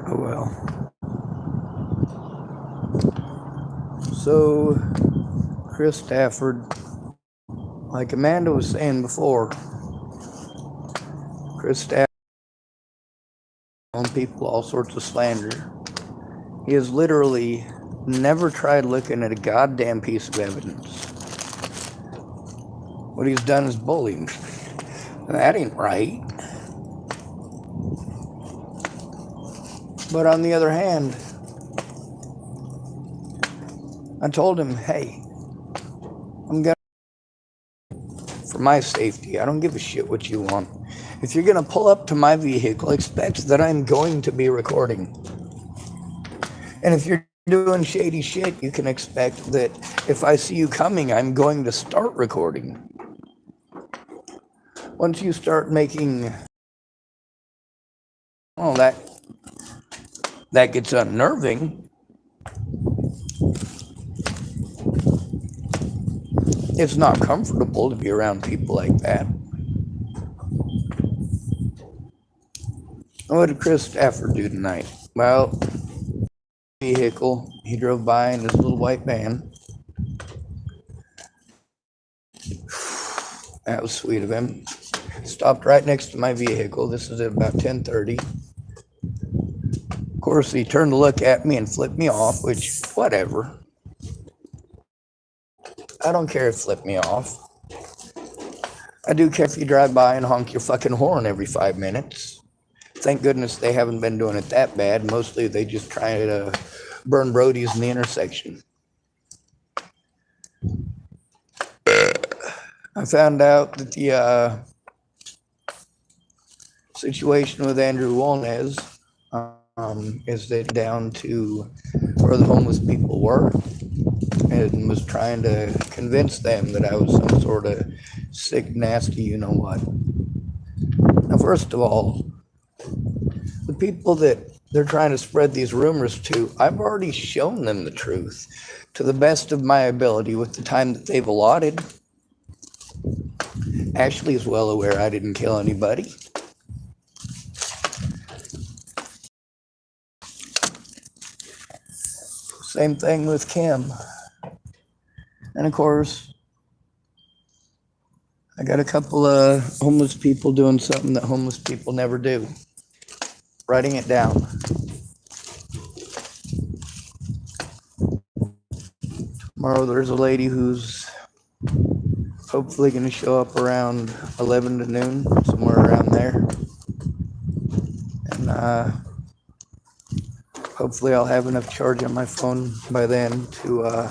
Oh well. So, Chris Stafford, like Amanda was saying before, Chris Stafford on people all sorts of slander. He has literally never tried looking at a goddamn piece of evidence. What he's done is bullying. That ain't right. But on the other hand, I told him, hey, I'm gonna, for my safety, I don't give a shit what you want. If you're gonna pull up to my vehicle, expect that I'm going to be recording. And if you're doing shady shit, you can expect that if I see you coming, I'm going to start recording. Once you start making, well, that gets unnerving. It's not comfortable to be around people like that. What did Chris Stafford do tonight? Well, vehicle, he drove by in his little white van. That was sweet of him. Stopped right next to my vehicle. This is at about 10:30. Of course, he turned to look at me and flipped me off, which, whatever. I don't care if flip me off. I do care if you drive by and honk your fucking horn every 5 minutes. Thank goodness they haven't been doing it that bad. Mostly they just try to burn Brodies in the intersection. I found out that the situation with Andrew Wolnez is that down to where the homeless people were and was trying to convince them that I was some sort of sick, nasty, you know what. Now, first of all, the people that they're trying to spread these rumors to, I've already shown them the truth to the best of my ability with the time that they've allotted. Ashley is well aware I didn't kill anybody. Same thing with Kim. And of course, I got a couple of homeless people doing something that homeless people never do. Writing it down. Tomorrow there's a lady who's hopefully going to show up around 11 to noon, somewhere around there. And hopefully I'll have enough charge on my phone by then to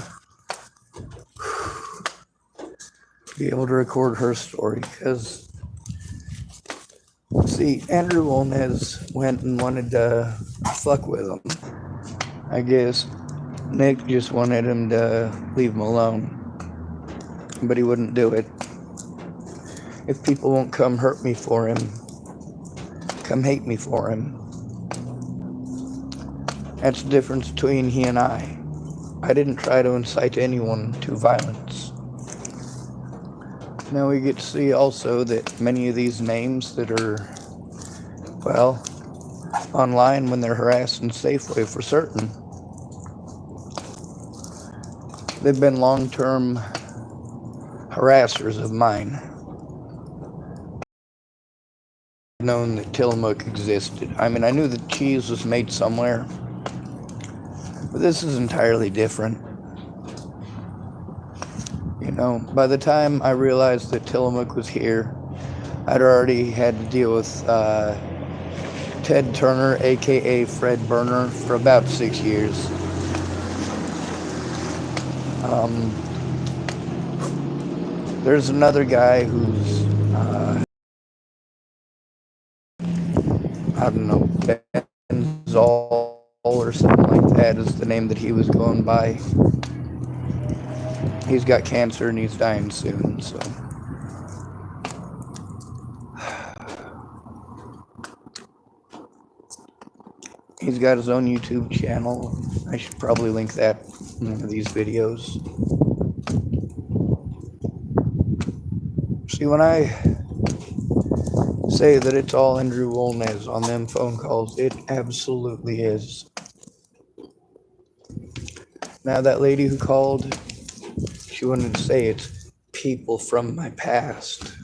be able to record her story. Because, see, Andrew Wolnez went and wanted to fuck with him. I guess Nick just wanted him to leave him alone, but he wouldn't do it. If people won't come hurt me for him, come hate me for him. That's the difference between he and I. I didn't try to incite anyone to violence. Now we get to see also that many of these names that are, well, online when they're harassing Safeway for certain, they've been long-term harassers of mine. I've known that Tillamook existed. I mean, I knew that cheese was made somewhere, but this is entirely different. You know, by the time I realized that Tillamook was here, I'd already had to deal with Ted Turner, aka Fred Burner, for about 6 years. There's another guy who's, I don't know, Benzol or something like that is the name that he was going by. He's got cancer and he's dying soon, so. He's got his own YouTube channel. I should probably link that in one of these videos. See, when I say that it's all Andrew Wolnez on them phone calls. It absolutely is. Now, that lady who called, she wanted to say it's people from my past.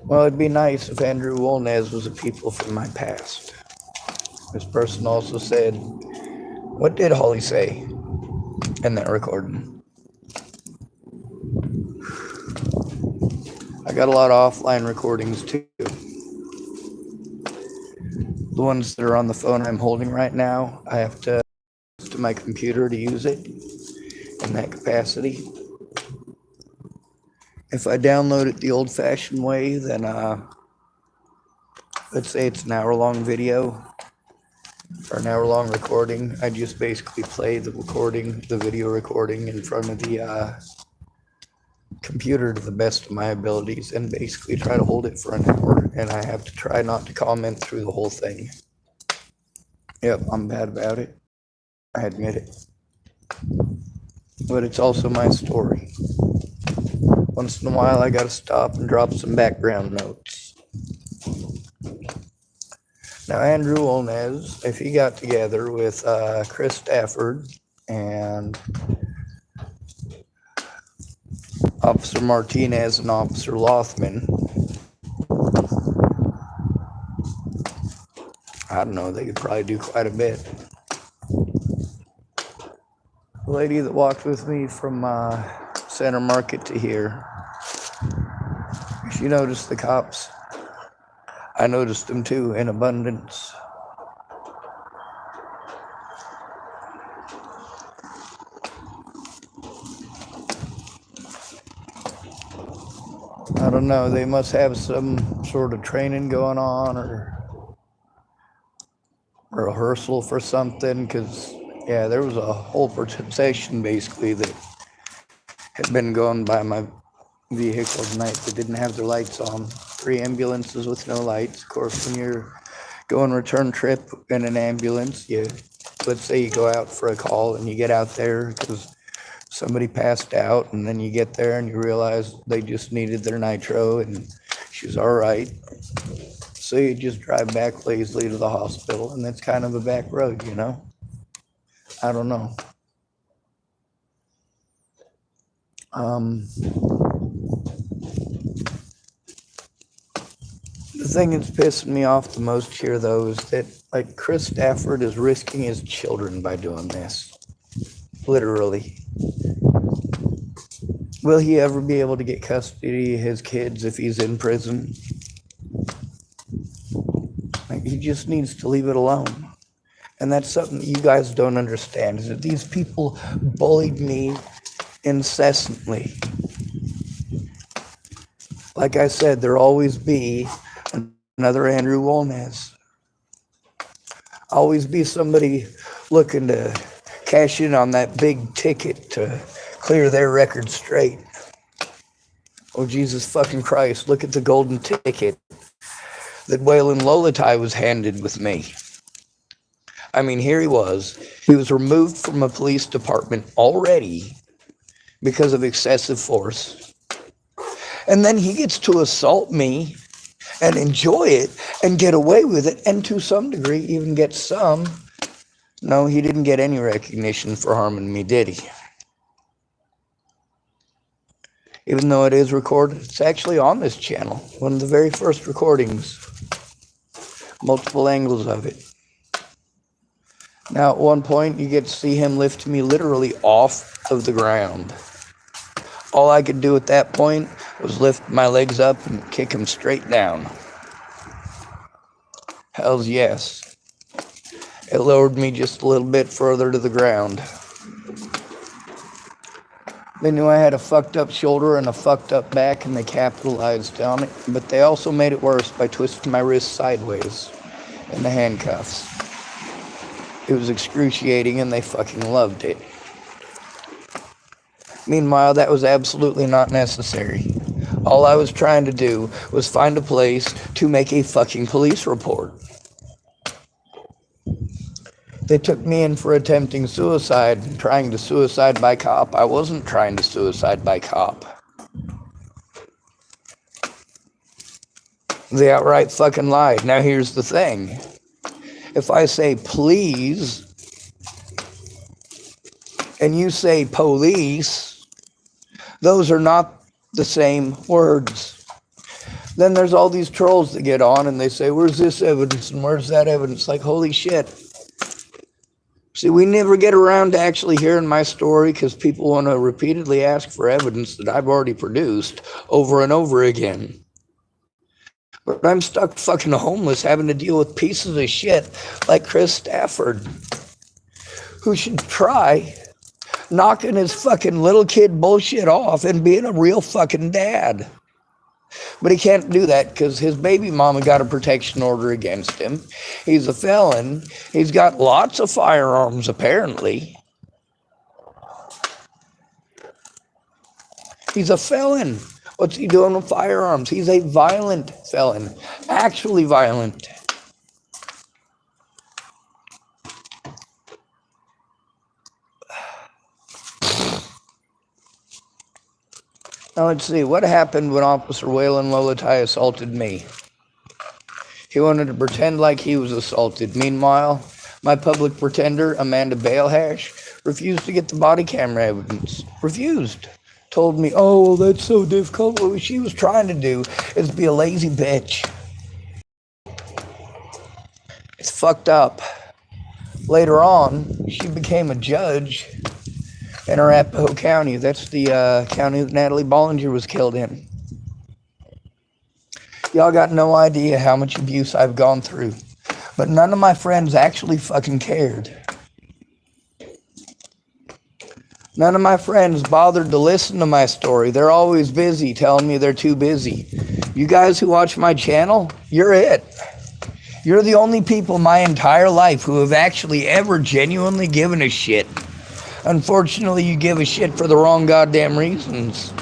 Well, it'd be nice if Andrew Wolnez was a people from my past. This person also said, what did Holly say in that recording? I got a lot of offline recordings too. The ones that are on the phone I'm holding right now, I have to my computer to use it in that capacity. If I download it the old-fashioned way, then let's say it's an hour-long video or an hour-long recording, I just basically play the video recording in front of the computer to the best of my abilities and basically try to hold it for an hour, and I have to try not to comment through the whole thing. Yep, I'm bad about it. I admit it. But it's also my story. Once in a while, I gotta stop and drop some background notes. Now, Andrew Wolnez, if he got together with Chris Stafford and Officer Martinez and Officer Lothman, I don't know, they could probably do quite a bit. The lady that walked with me from Center Market to here, she noticed the cops. I noticed them too, in abundance. I don't know, they must have some sort of training going on or rehearsal for something, because, yeah, there was a whole procession basically that had been going by my vehicle tonight that didn't have their lights on. 3 ambulances with no lights. Of course, when you're going return trip in an ambulance, let's say you go out for a call and you get out there because somebody passed out, and then you get there and you realize they just needed their nitro and she's all right. So you just drive back lazily to the hospital, and that's kind of a back road, you know? I don't know. The thing that's pissing me off the most here, though, is that, like, Chris Stafford is risking his children by doing this. Literally. Will he ever be able to get custody of his kids if he's in prison? Like, he just needs to leave it alone. And that's something that you guys don't understand, is that these people bullied me incessantly. Like I said, there'll always be another Andrew Wolnez. Always be somebody looking to cash in on that big ticket to clear their record straight. Oh, Jesus fucking Christ, look at the golden ticket that Waylon Lolatai was handed with me. I mean, here he was removed from a police department already because of excessive force. And then he gets to assault me and enjoy it and get away with it, and to some degree even get some. No, he didn't get any recognition for harming me, did he? Even though it is recorded, it's actually on this channel. One of the very first recordings. Multiple angles of it. Now, at one point, you get to see him lift me literally off of the ground. All I could do at that point was lift my legs up and kick him straight down. Hells yes. It lowered me just a little bit further to the ground. They knew I had a fucked up shoulder and a fucked up back, and they capitalized on it, but they also made it worse by twisting my wrist sideways in the handcuffs. It was excruciating, and they fucking loved it. Meanwhile, that was absolutely not necessary. All I was trying to do was find a place to make a fucking police report. They took me in for attempting suicide and trying to suicide by cop. I wasn't trying to suicide by cop. They outright fucking lied. Now here's the thing. If I say please and you say police, those are not the same words. Then there's all these trolls that get on and they say, where's this evidence and where's that evidence? Like, holy shit. See, we never get around to actually hearing my story because people want to repeatedly ask for evidence that I've already produced over and over again. But I'm stuck fucking homeless having to deal with pieces of shit like Chris Stafford, who should try knocking his fucking little kid bullshit off and being a real fucking dad. But he can't do that because his baby mama got a protection order against him. He's a felon. He's got lots of firearms, apparently. He's a felon. What's he doing with firearms? He's a violent felon. Actually violent. Now let's see, what happened when Officer Waylon Lolatai assaulted me? He wanted to pretend like he was assaulted. Meanwhile, my public pretender, Amanda Balehash, refused to get the body camera evidence. Refused. Told me, oh, that's so difficult. What she was trying to do is be a lazy bitch. It's fucked up. Later on, she became a judge in Arapahoe County. That's the county that Natalie Bollinger was killed in. Y'all got no idea how much abuse I've gone through. But none of my friends actually fucking cared. None of my friends bothered to listen to my story. They're always busy telling me they're too busy. You guys who watch my channel, you're it. You're the only people my entire life who have actually ever genuinely given a shit. Unfortunately, you give a shit for the wrong goddamn reasons.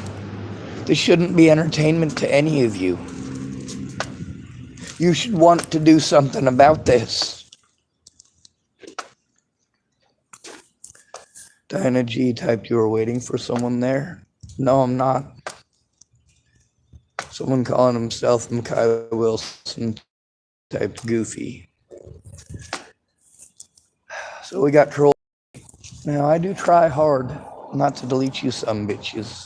This shouldn't be entertainment to any of you. You should want to do something about this. Diana G typed, you were waiting for someone there? No, I'm not. Someone calling himself Micaiah Wilson typed goofy. So we got trolled. Now, I do try hard not to delete you some bitches.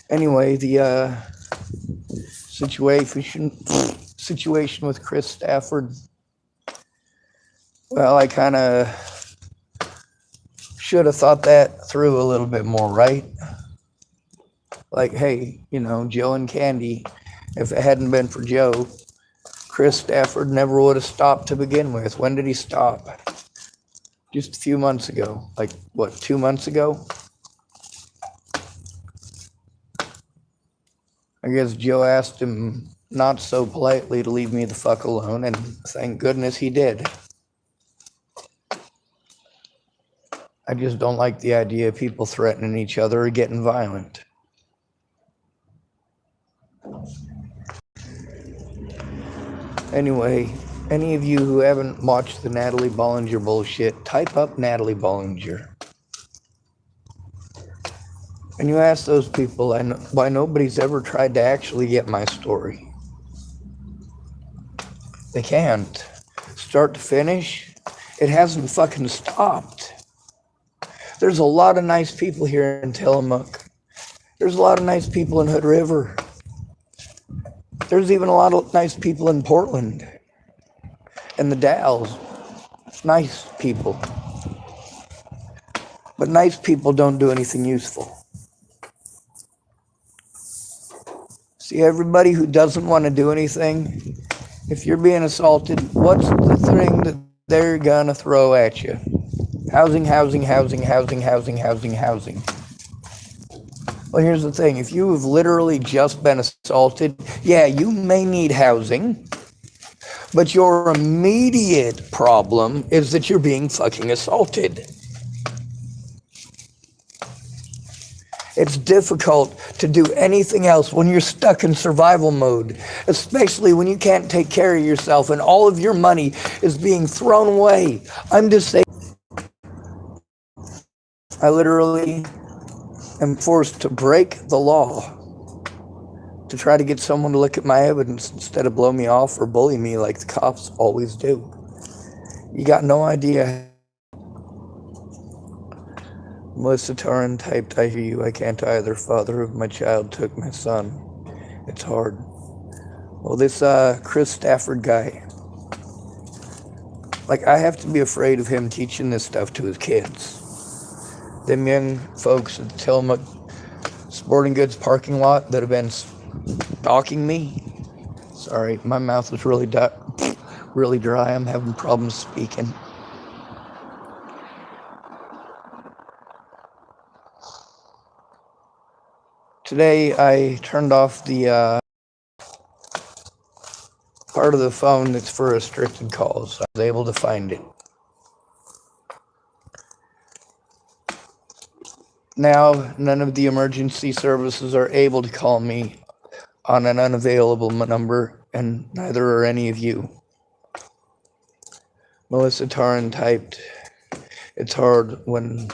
Anyway, the situation with Chris Stafford, well, I kind of should have thought that through a little bit more, right? Like, hey, you know, Joe and Candy, if it hadn't been for Joe, Chris Stafford never would have stopped to begin with. When did he stop? Just a few months ago. Like, what, 2 months ago? I guess Joe asked him not so politely to leave me the fuck alone, and thank goodness he did. I just don't like the idea of people threatening each other or getting violent. Anyway, any of you who haven't watched the Natalie Bollinger bullshit, type up Natalie Bollinger. And you ask those people why nobody's ever tried to actually get my story. They can't. Start to finish, it hasn't fucking stopped. There's a lot of nice people here in Tillamook. There's a lot of nice people in Hood River. There's even a lot of nice people in Portland and the Dalles. Nice people. But nice people don't do anything useful. See, everybody who doesn't want to do anything, if you're being assaulted, what's the thing that they're gonna throw at you? Housing, housing, housing, housing, housing, housing, housing. Well, here's the thing. If you have literally just been assaulted, yeah, you may need housing, but your immediate problem is that you're being fucking assaulted. It's difficult to do anything else when you're stuck in survival mode, especially when you can't take care of yourself and all of your money is being thrown away. I'm just saying, I literally am forced to break the law to try to get someone to look at my evidence instead of blow me off or bully me like the cops always do. You got no idea. Melissa Tarrin typed, I hear you, I can't either. Father of my child took my son. It's hard. Well, this Chris Stafford guy, like, I have to be afraid of him teaching this stuff to his kids. Them young folks that tell him a sporting goods parking lot that have been stalking me. Sorry, my mouth is really dry. I'm having problems speaking. Today I turned off the part of the phone that's for restricted calls. I was able to find it. Now, none of the emergency services are able to call me on an unavailable number, and neither are any of you. Melissa Tarrin typed, it's hard when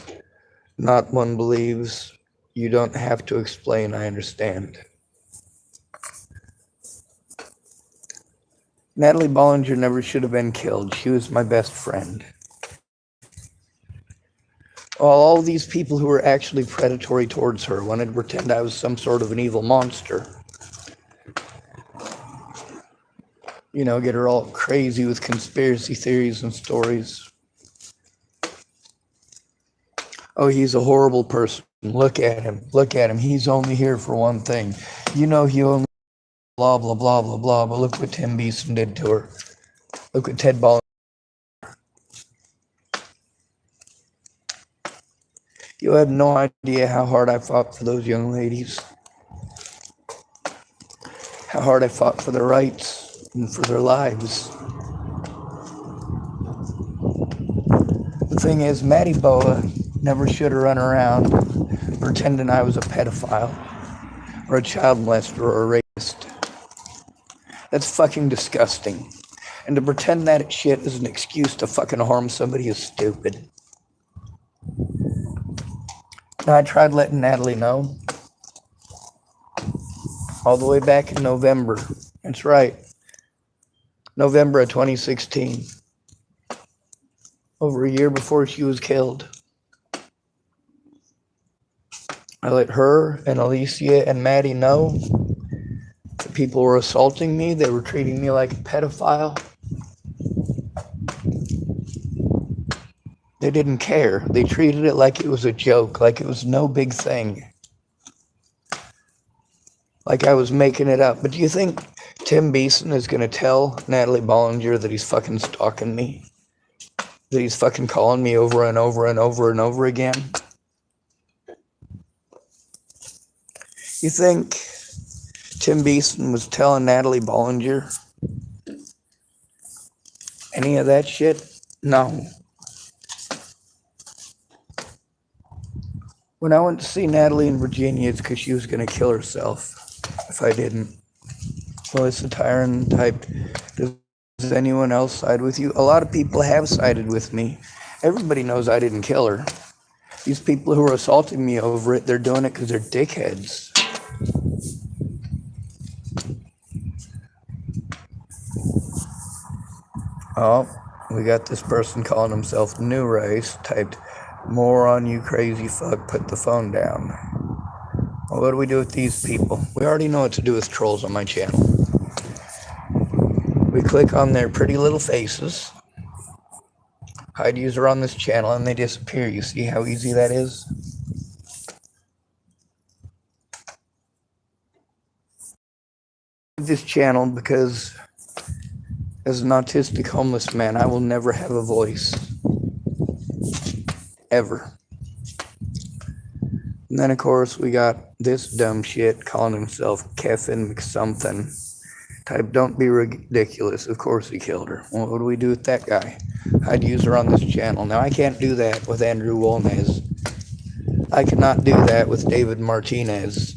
not one believes. You don't have to explain, I understand. Natalie Bollinger never should have been killed. She was my best friend. All these people who were actually predatory towards her wanted to pretend I was some sort of an evil monster. You know, get her all crazy with conspiracy theories and stories. Oh, he's a horrible person. Look at him. Look at him. He's only here for one thing. You know, he only blah, blah, blah, blah, blah. But look what Tim Beeson did to her. Look what Ted Ball. You have no idea how hard I fought for those young ladies. How hard I fought for their rights and for their lives. The thing is, Maddie Boa never should have run around pretending I was a pedophile or a child molester or a rapist. That's fucking disgusting. And to pretend that shit is an excuse to fucking harm somebody is stupid. Now, I tried letting Natalie know all the way back in November. That's right. November of 2016. Over a year before she was killed. I let her and Alicia and Maddie know that people were assaulting me. They were treating me like a pedophile. They didn't care. They treated it like it was a joke, like it was no big thing. Like I was making it up. But do you think Tim Beeson is going to tell Natalie Bollinger that he's fucking stalking me? That he's fucking calling me over and over and over and over again? You think Tim Beeson was telling Natalie Bollinger any of that shit? No. When I went to see Natalie in Virginia, it's because she was going to kill herself if I didn't. Melissa Tyron typed, does anyone else side with you? A lot of people have sided with me. Everybody knows I didn't kill her. These people who are assaulting me over it, they're doing it because they're dickheads. Oh, we got this person calling himself New Race, typed, more on you crazy fuck, put the phone down. Well, what do we do with these people? We already know what to do with trolls on my channel. We click on their pretty little faces, hide user on this channel, and they disappear. You see how easy that is? This channel because as an autistic homeless man, I will never have a voice. Ever. And then, of course, we got this dumb shit calling himself Kevin McSomething. Type, don't be ridiculous. Of course he killed her. Well, what do we do with that guy? Hide user on this channel. Now, I can't do that with Andrew Wolnez. I cannot do that with David Martinez.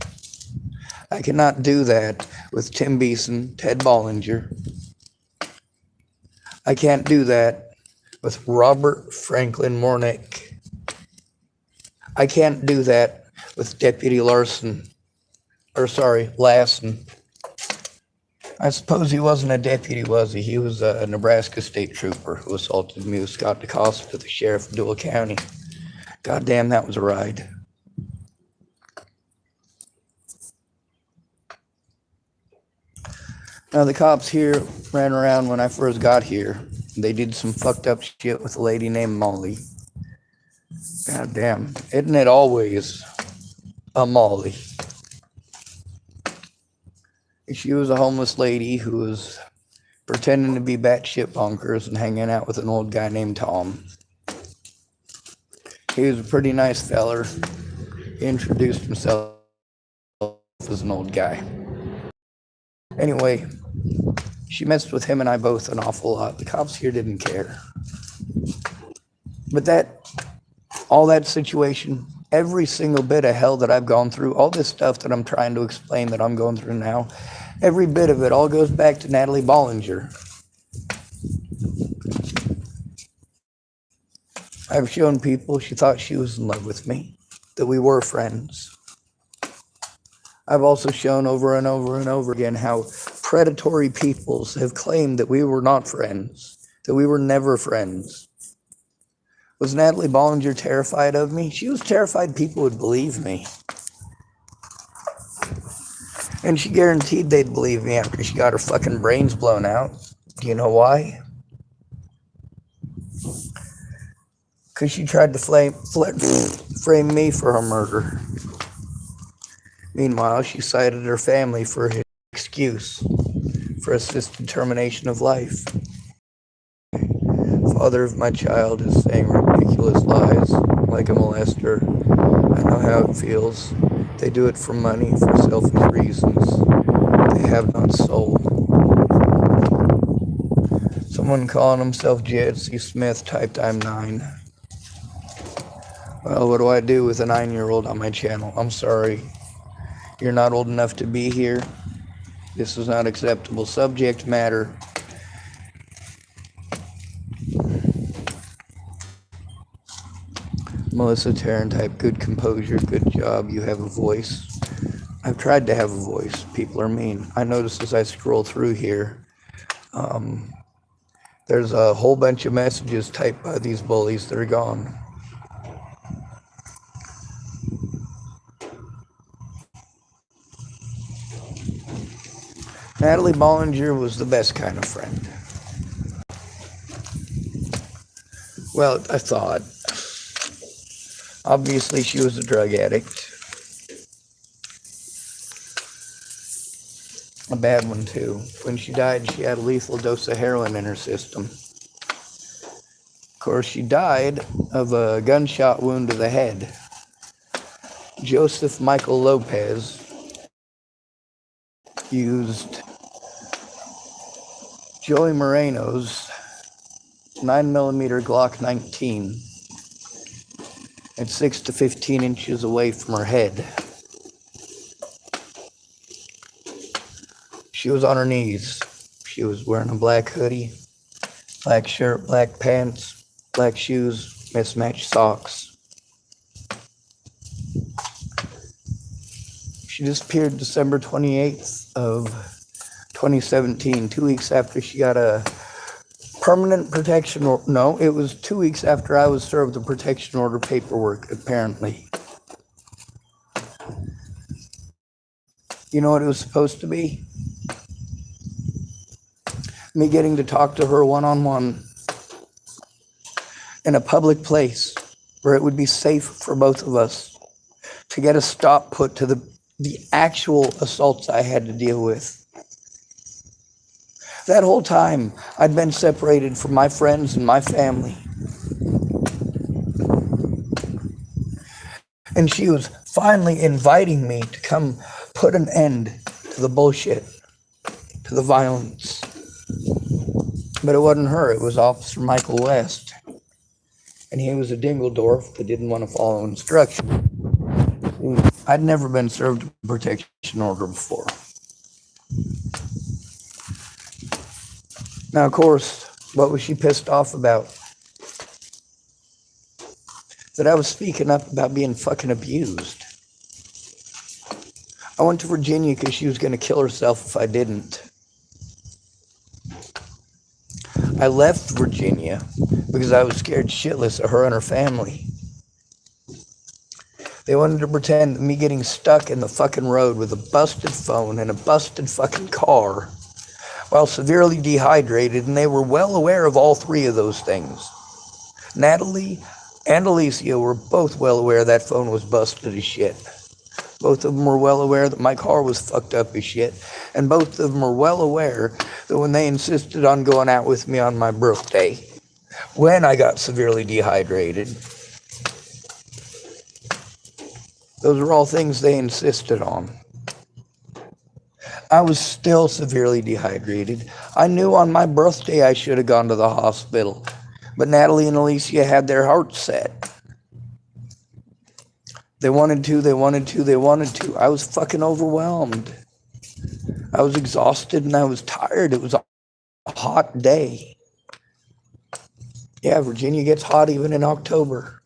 I cannot do that with Tim Beeson, Ted Bollinger. I can't do that with Robert Franklin Mornick. I can't do that with Deputy Larson Lassen. I suppose he wasn't a deputy, was he? He was a Nebraska state trooper who assaulted me with Scott DeCosta, the sheriff of Dual County. Goddamn, that was a ride. Now, the cops here ran around when I first got here. They did some fucked up shit with a lady named Molly. Goddamn, isn't it always a Molly? She was a homeless lady who was pretending to be batshit bonkers and hanging out with an old guy named Tom. He was a pretty nice feller. He introduced himself as an old guy. Anyway, she messed with him and I both an awful lot. The cops here didn't care. But all that situation, every single bit of hell that I've gone through, all this stuff that I'm trying to explain that I'm going through now, every bit of it all goes back to Natalie Bollinger. I've shown people she thought she was in love with me, that we were friends. I've also shown over and over and over again how predatory peoples have claimed that we were not friends, that we were never friends. Was Natalie Bollinger terrified of me? She was terrified people would believe me. And she guaranteed they'd believe me after she got her fucking brains blown out. Do you know why? Because she tried to frame me for her murder. Meanwhile, she cited her family for his excuse for assisted termination of life. Father of my child is saying ridiculous lies like a molester. I know how it feels. They do it for money, for selfish reasons. They have not soul. Someone calling himself Jesse Smith typed I'm 9. Well, what do I do with a 9-year-old on my channel? I'm sorry. You're not old enough to be here. This is not acceptable subject matter. Melissa Tarrant type, good composure, good job. You have a voice. I've tried to have a voice. People are mean. I notice as I scroll through here, there's a whole bunch of messages typed by these bullies that are gone. Natalie Bollinger was the best kind of friend. Well, I thought. Obviously, she was a drug addict. A bad one, too. When she died, she had a lethal dose of heroin in her system. Of course, she died of a gunshot wound to the head. Joseph Michael Lopez used Joey Moreno's 9mm Glock 19 at 6 to 15 inches away from her head. She was on her knees. She was wearing a black hoodie, black shirt, black pants, black shoes, mismatched socks. She disappeared December 28th of 2017, 2 weeks after she got a permanent protection order. No, it was 2 weeks after I was served the protection order paperwork, apparently. You know what it was supposed to be? Me getting to talk to her one-on-one in a public place where it would be safe for both of us to get a stop put to the actual assaults I had to deal with. That whole time, I'd been separated from my friends and my family. And she was finally inviting me to come put an end to the bullshit, to the violence. But it wasn't her, it was Officer Michael West. And he was a Dingledorf that didn't want to follow instructions. I'd never been served a protection order before. Now, of course, what was she pissed off about? That I was speaking up about being fucking abused. I went to Virginia because she was going to kill herself if I didn't. I left Virginia because I was scared shitless of her and her family. They wanted to pretend that me getting stuck in the fucking road with a busted phone and a busted fucking car while severely dehydrated, and they were well aware of all three of those things. Natalie and Alicia were both well aware that phone was busted as shit. Both of them were well aware that my car was fucked up as shit, and both of them were well aware that when they insisted on going out with me on my birthday, when I got severely dehydrated, those were all things they insisted on. I was still severely dehydrated. I knew on my birthday I should have gone to the hospital, but Natalie and Alicia had their hearts set. They wanted to. I was fucking overwhelmed. I was exhausted and I was tired. It was a hot day. Yeah, Virginia gets hot even in October.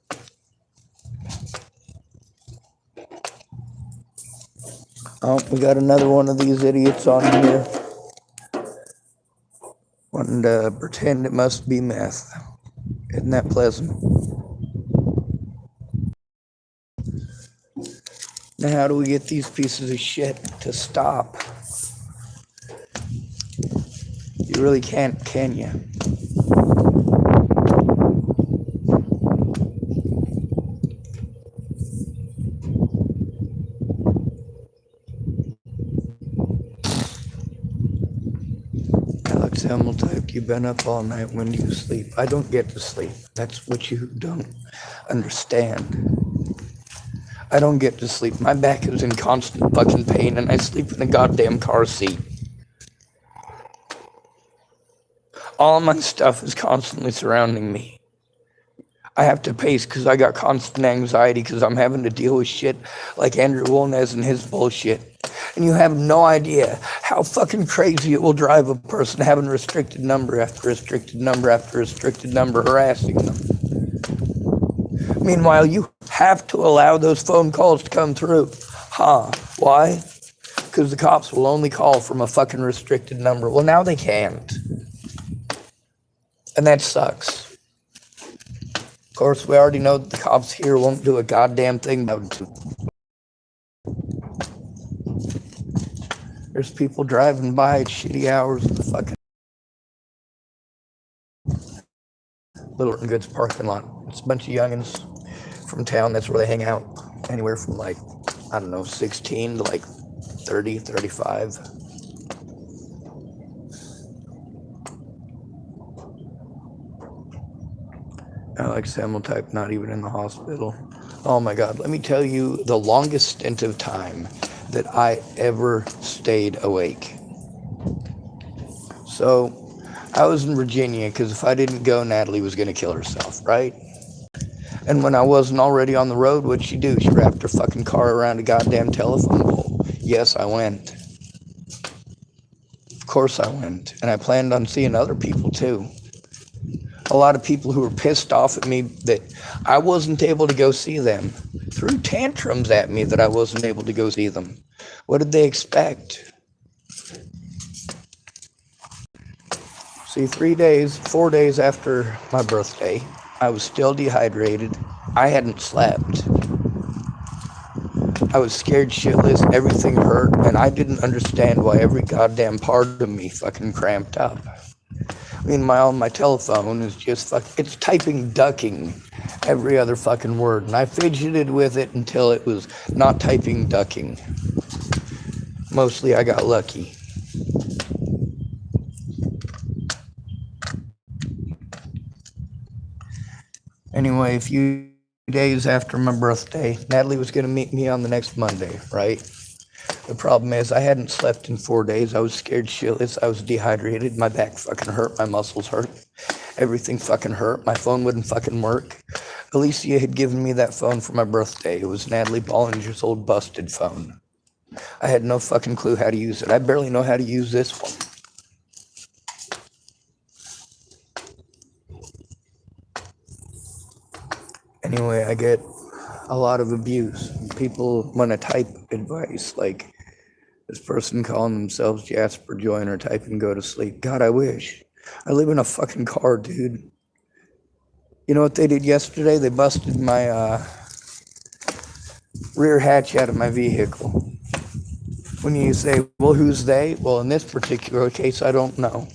Oh, we got another one of these idiots on here. Wanting to pretend it must be meth. Isn't that pleasant? Now, how do we get these pieces of shit to stop? You really can't, can you? Alex Hamill typed, you've been up all night. When do you sleep? I don't get to sleep. That's what you don't understand. I don't get to sleep. My back is in constant fucking pain and I sleep in a goddamn car seat. All my stuff is constantly surrounding me. I have to pace because I got constant anxiety because I'm having to deal with shit like Andrew Wolnez and his bullshit. And you have no idea how fucking crazy it will drive a person having restricted number after restricted number after restricted number harassing them. Meanwhile, you have to allow those phone calls to come through. Why? Because the cops will only call from a fucking restricted number. Well, now they can't. And that sucks. Of course, we already know that the cops here won't do a goddamn thing about it. There's people driving by at shitty hours in the fucking Little Goods parking lot. It's a bunch of youngins from town. That's where they hang out. Anywhere from 16 to 30, 35. Alex Hamill type, not even in the hospital. Oh my God, let me tell you the longest stint of time that I ever stayed awake. So I was in Virginia because if I didn't go, Natalie was going to kill herself, right? And when I wasn't already on the road, what'd she do? She wrapped her fucking car around a goddamn telephone pole. Yes, I went. Of course I went. And I planned on seeing other people too. A lot of people who were pissed off at me that I wasn't able to go see them threw tantrums at me that I wasn't able to go see them. What did they expect? See, 4 days after my birthday, I was still dehydrated. I hadn't slept. I was scared shitless, everything hurt, and I didn't understand why every goddamn part of me fucking cramped up. Meanwhile, my telephone is just it's typing ducking every other fucking word, and I fidgeted with it until it was not typing ducking. Mostly I got lucky. Anyway, a few days after my birthday, Natalie was going to meet me on the next Monday, right? The problem is I hadn't slept in 4 days. I was scared shitless. I was dehydrated. My back fucking hurt. My muscles hurt. Everything fucking hurt. My phone wouldn't fucking work. Alicia had given me that phone for my birthday. It was Natalie Bollinger's old busted phone. I had no fucking clue how to use it. I barely know how to use this one. Anyway, I get a lot of abuse. People want to type advice like, person calling themselves Jasper Joyner typing go to sleep. God, I wish. I live in a fucking car, dude. You know what they did yesterday? They busted my rear hatch out of my vehicle. When you say, well, who's they? Well, in this particular case, I don't know.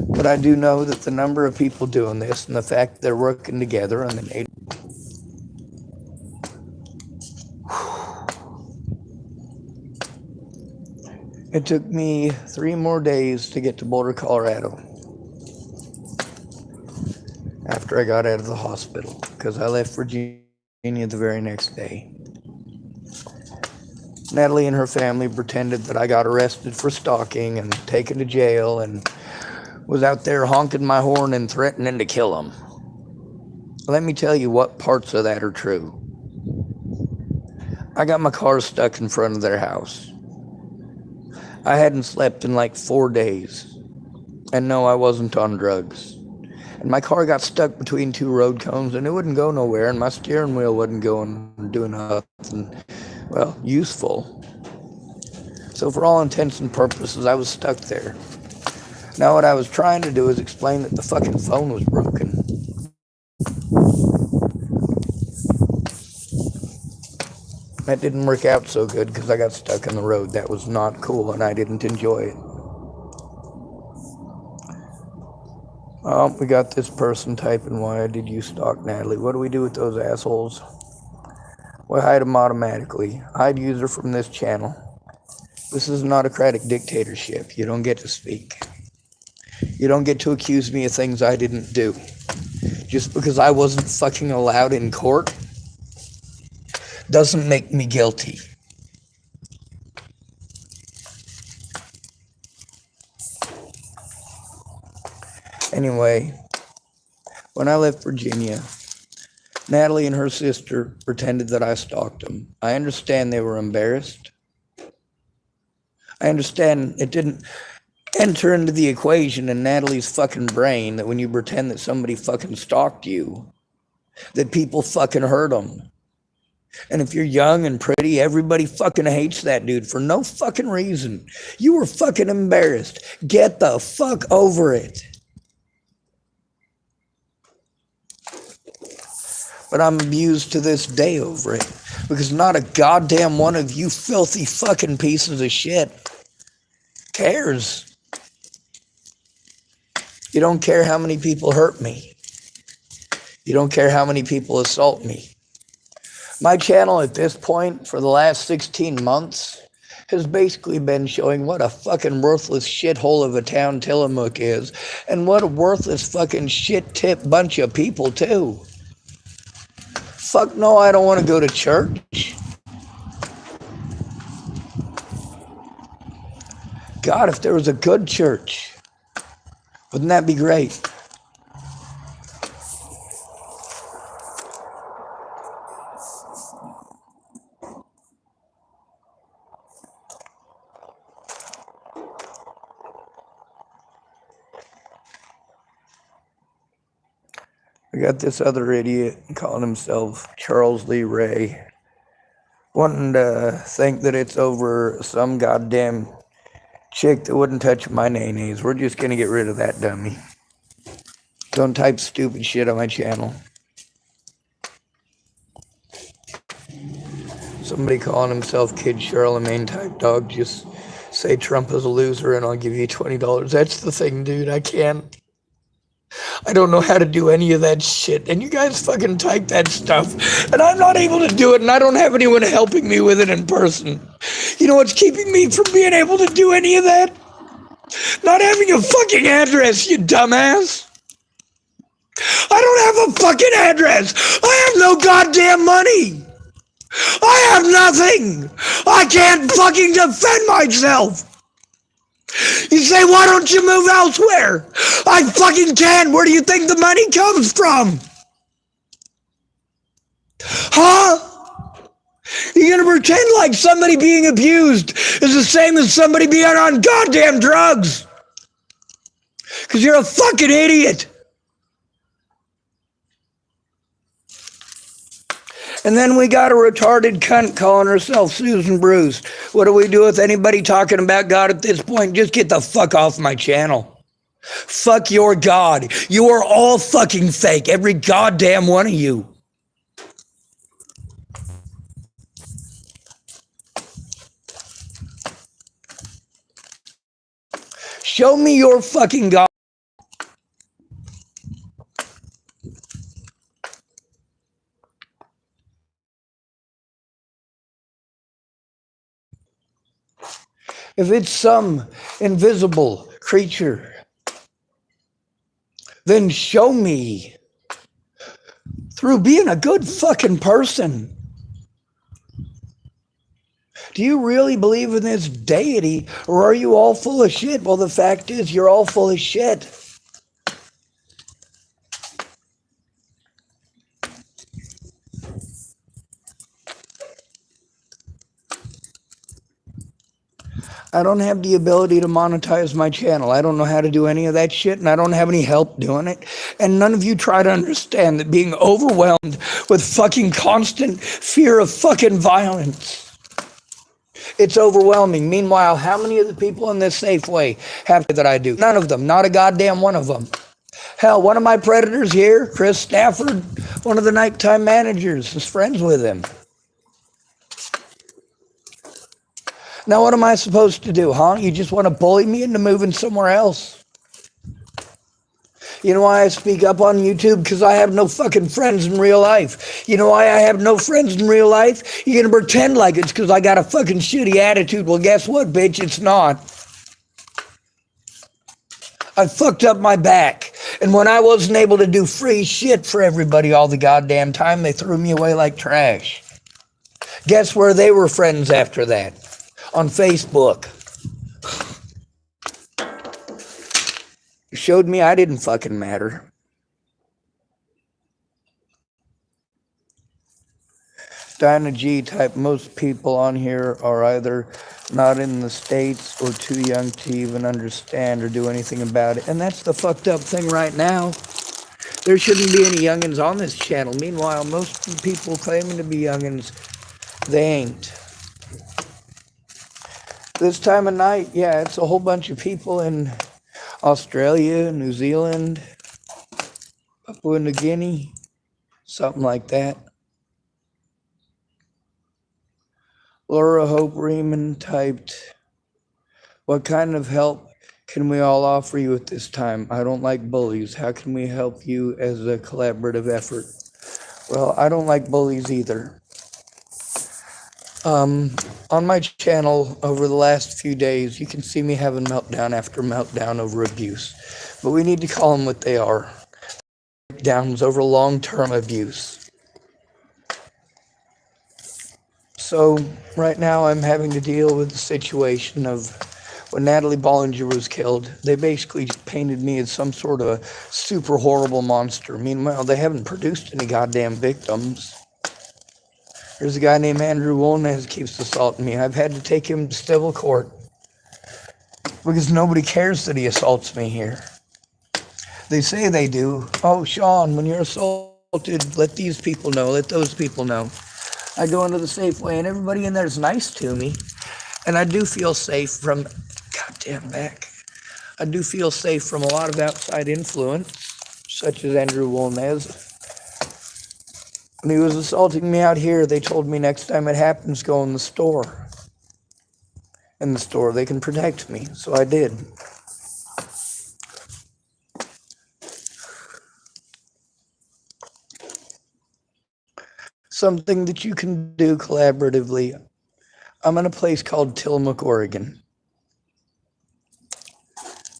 But I do know that the number of people doing this and the fact that they're working together and the It took me 3 more days to get to Boulder, Colorado after I got out of the hospital because I left Virginia the very next day. Natalie and her family pretended that I got arrested for stalking and taken to jail and was out there honking my horn and threatening to kill them. Let me tell you what parts of that are true. I got my car stuck in front of their house. I hadn't slept in like 4 days. And no, I wasn't on drugs. And my car got stuck between 2 road cones and it wouldn't go nowhere and my steering wheel wasn't doing nothing, well, useful. So for all intents and purposes, I was stuck there. Now what I was trying to do is explain that the fucking phone was broken. That didn't work out so good because I got stuck in the road. That was not cool and I didn't enjoy it. Oh, we got this person typing, why did you stalk Natalie? What do we do with those assholes? We hide them automatically. Hide user from this channel. This is an autocratic dictatorship. You don't get to speak. You don't get to accuse me of things I didn't do. Just because I wasn't fucking allowed in court doesn't make me guilty. Anyway, when I left Virginia, Natalie and her sister pretended that I stalked them. I understand they were embarrassed. I understand it didn't enter into the equation in Natalie's fucking brain that when you pretend that somebody fucking stalked you, that people fucking hurt them. And if you're young and pretty, everybody fucking hates that dude for no fucking reason. You were fucking embarrassed. Get the fuck over it. But I'm abused to this day over it because not a goddamn one of you filthy fucking pieces of shit cares. You don't care how many people hurt me. You don't care how many people assault me. My channel at this point for the last 16 months has basically been showing what a fucking worthless shithole of a town Tillamook is and what a worthless fucking shit tip bunch of people too. Fuck no, I don't want to go to church. God, if there was a good church, wouldn't that be great? I got this other idiot calling himself Charles Lee Ray, wanting to think that it's over some goddamn chick that wouldn't touch my nays. We're just gonna get rid of that dummy. Don't type stupid shit on my channel. Somebody calling himself Kid Charlemagne type dog, just say Trump is a loser and I'll give you $20. That's the thing, dude. I can't. I don't know how to do any of that shit. And you guys fucking type that stuff. And I'm not able to do it, and I don't have anyone helping me with it in person. You know what's keeping me from being able to do any of that? Not having a fucking address, you dumbass. I don't have a fucking address. I have no goddamn money. I have nothing. I can't fucking defend myself. You say, why don't you move elsewhere? I fucking can. Where do you think the money comes from? Huh? You're gonna pretend like somebody being abused is the same as somebody being on goddamn drugs? Because you're a fucking idiot. And then we got a retarded cunt calling herself Susan Bruce. What do we do with anybody talking about God at this point? Just get the fuck off my channel. Fuck your God. You are all fucking fake. Every goddamn one of you. Show me your fucking God. If it's some invisible creature, then show me through being a good fucking person. Do you really believe in this deity, or are you all full of shit? Well, the fact is, you're all full of shit. I don't have the ability to monetize my channel. I don't know how to do any of that shit, and I don't have any help doing it. And none of you try to understand that being overwhelmed with fucking constant fear of fucking violence, it's overwhelming. Meanwhile, how many of the people in this Safeway have that I do? None of them. Not a goddamn one of them. Hell, one of my predators here, Chris Stafford, one of the nighttime managers, is friends with him. Now, what am I supposed to do, huh? You just want to bully me into moving somewhere else? You know why I speak up on YouTube? Because I have no fucking friends in real life. You know why I have no friends in real life? You're going to pretend like it's because I got a fucking shitty attitude. Well, guess what, bitch? It's not. I fucked up my back. And when I wasn't able to do free shit for everybody all the goddamn time, they threw me away like trash. Guess where they were friends after that? On Facebook. It showed me I didn't fucking matter. Dinah G type, most people on here are either not in the States or too young to even understand or do anything about it. And that's the fucked up thing right now. There shouldn't be any youngins on this channel. Meanwhile, most people claiming to be youngins, they ain't. This time of night, yeah, it's a whole bunch of people in Australia, New Zealand, Papua New Guinea, something like that. Laura Hope Riemann typed, what kind of help can we all offer you at this time? I don't like bullies. How can we help you as a collaborative effort? Well, I don't like bullies either. On my channel over the last few days, you can see me having meltdown after meltdown over abuse. But we need to call them what they are. Breakdowns over long-term abuse. So right now I'm having to deal with the situation of when Natalie Bollinger was killed, they basically painted me as some sort of a super horrible monster. Meanwhile, they haven't produced any goddamn victims. There's a guy named Andrew Wolnez keeps assaulting me. I've had to take him to civil court because nobody cares that he assaults me here. They say they do. Oh, Sean, when you're assaulted, let these people know, let those people know. I go into the Safeway and everybody in there is nice to me. And I do feel safe from, goddamn back. I do feel safe from a lot of outside influence, such as Andrew Wolnez. When he was assaulting me out here, they told me next time it happens, go in the store. In the store, they can protect me. So I did. Something that you can do collaboratively. I'm in a place called Tillamook, Oregon.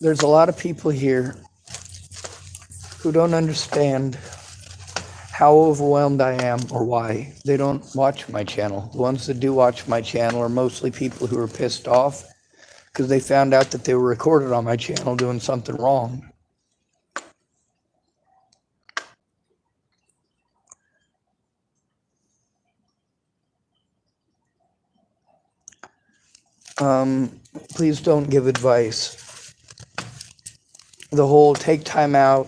There's a lot of people here who don't understand how overwhelmed I am or why. They don't watch my channel. The ones that do watch my channel are mostly people who are pissed off because they found out that they were recorded on my channel doing something wrong. Please don't give advice. The whole take time out,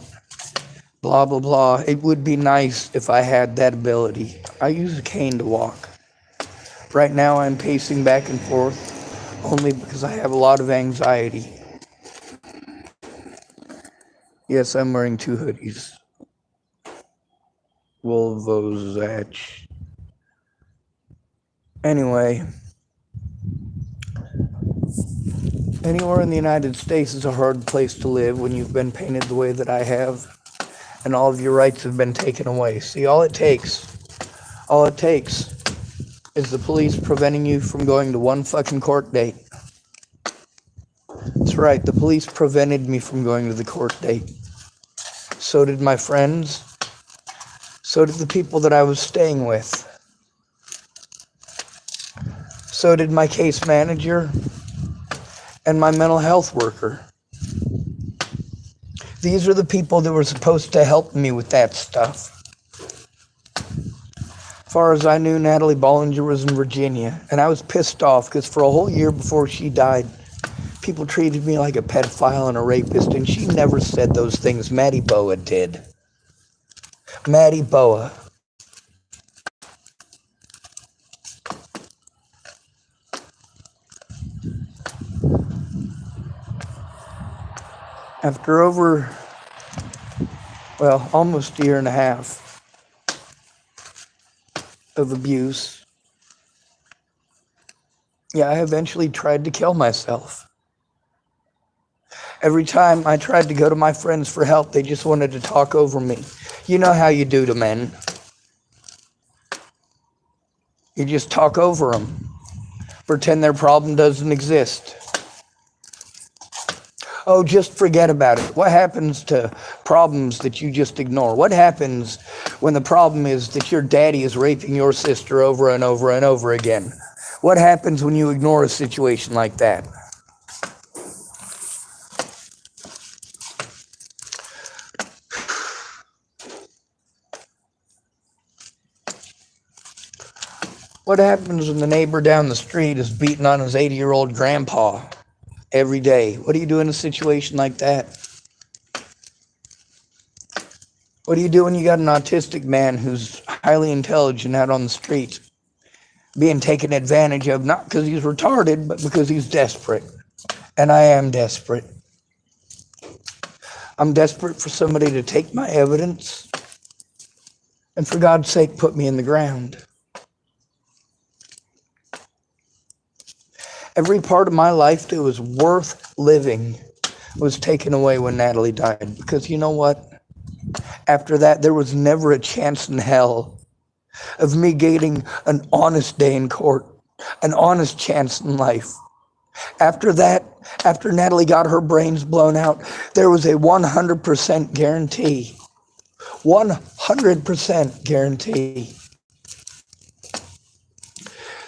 blah, blah, blah. It would be nice if I had that ability. I use a cane to walk. Right now I'm pacing back and forth only because I have a lot of anxiety. Yes, I'm wearing 2 hoodies. wolnez. Anyway, anywhere in the United States is a hard place to live when you've been painted the way that I have, and all of your rights have been taken away. See, all it takes is the police preventing you from going to one fucking court date. That's right, the police prevented me from going to the court date. So did my friends. So did the people that I was staying with. So did my case manager and my mental health worker. These are the people that were supposed to help me with that stuff. As far as I knew, Natalie Bollinger was in Virginia, and I was pissed off because for a whole year before she died, people treated me like a pedophile and a rapist, and she never said those things. Maddie Boa did. Maddie Boa. After almost a year and a half of abuse, I eventually tried to kill myself. Every time I tried to go to my friends for help, they just wanted to talk over me. You know how you do to men. You just talk over them. Pretend their problem doesn't exist. Oh, just forget about it. What happens to problems that you just ignore? What happens when the problem is that your daddy is raping your sister over and over and over again? What happens when you ignore a situation like that? What happens when the neighbor down the street is beating on his 80-year-old grandpa every day? What do you do in a situation like that? What do you do when you got an autistic man who's highly intelligent out on the street being taken advantage of, not because he's retarded, but because he's desperate? And I am desperate. I'm desperate for somebody to take my evidence and, for God's sake, put me in the ground. Every part of my life that was worth living was taken away when Natalie died. Because you know what? After that, there was never a chance in hell of me getting an honest day in court, an honest chance in life. After that, after Natalie got her brains blown out, there was a 100% guarantee. 100% guarantee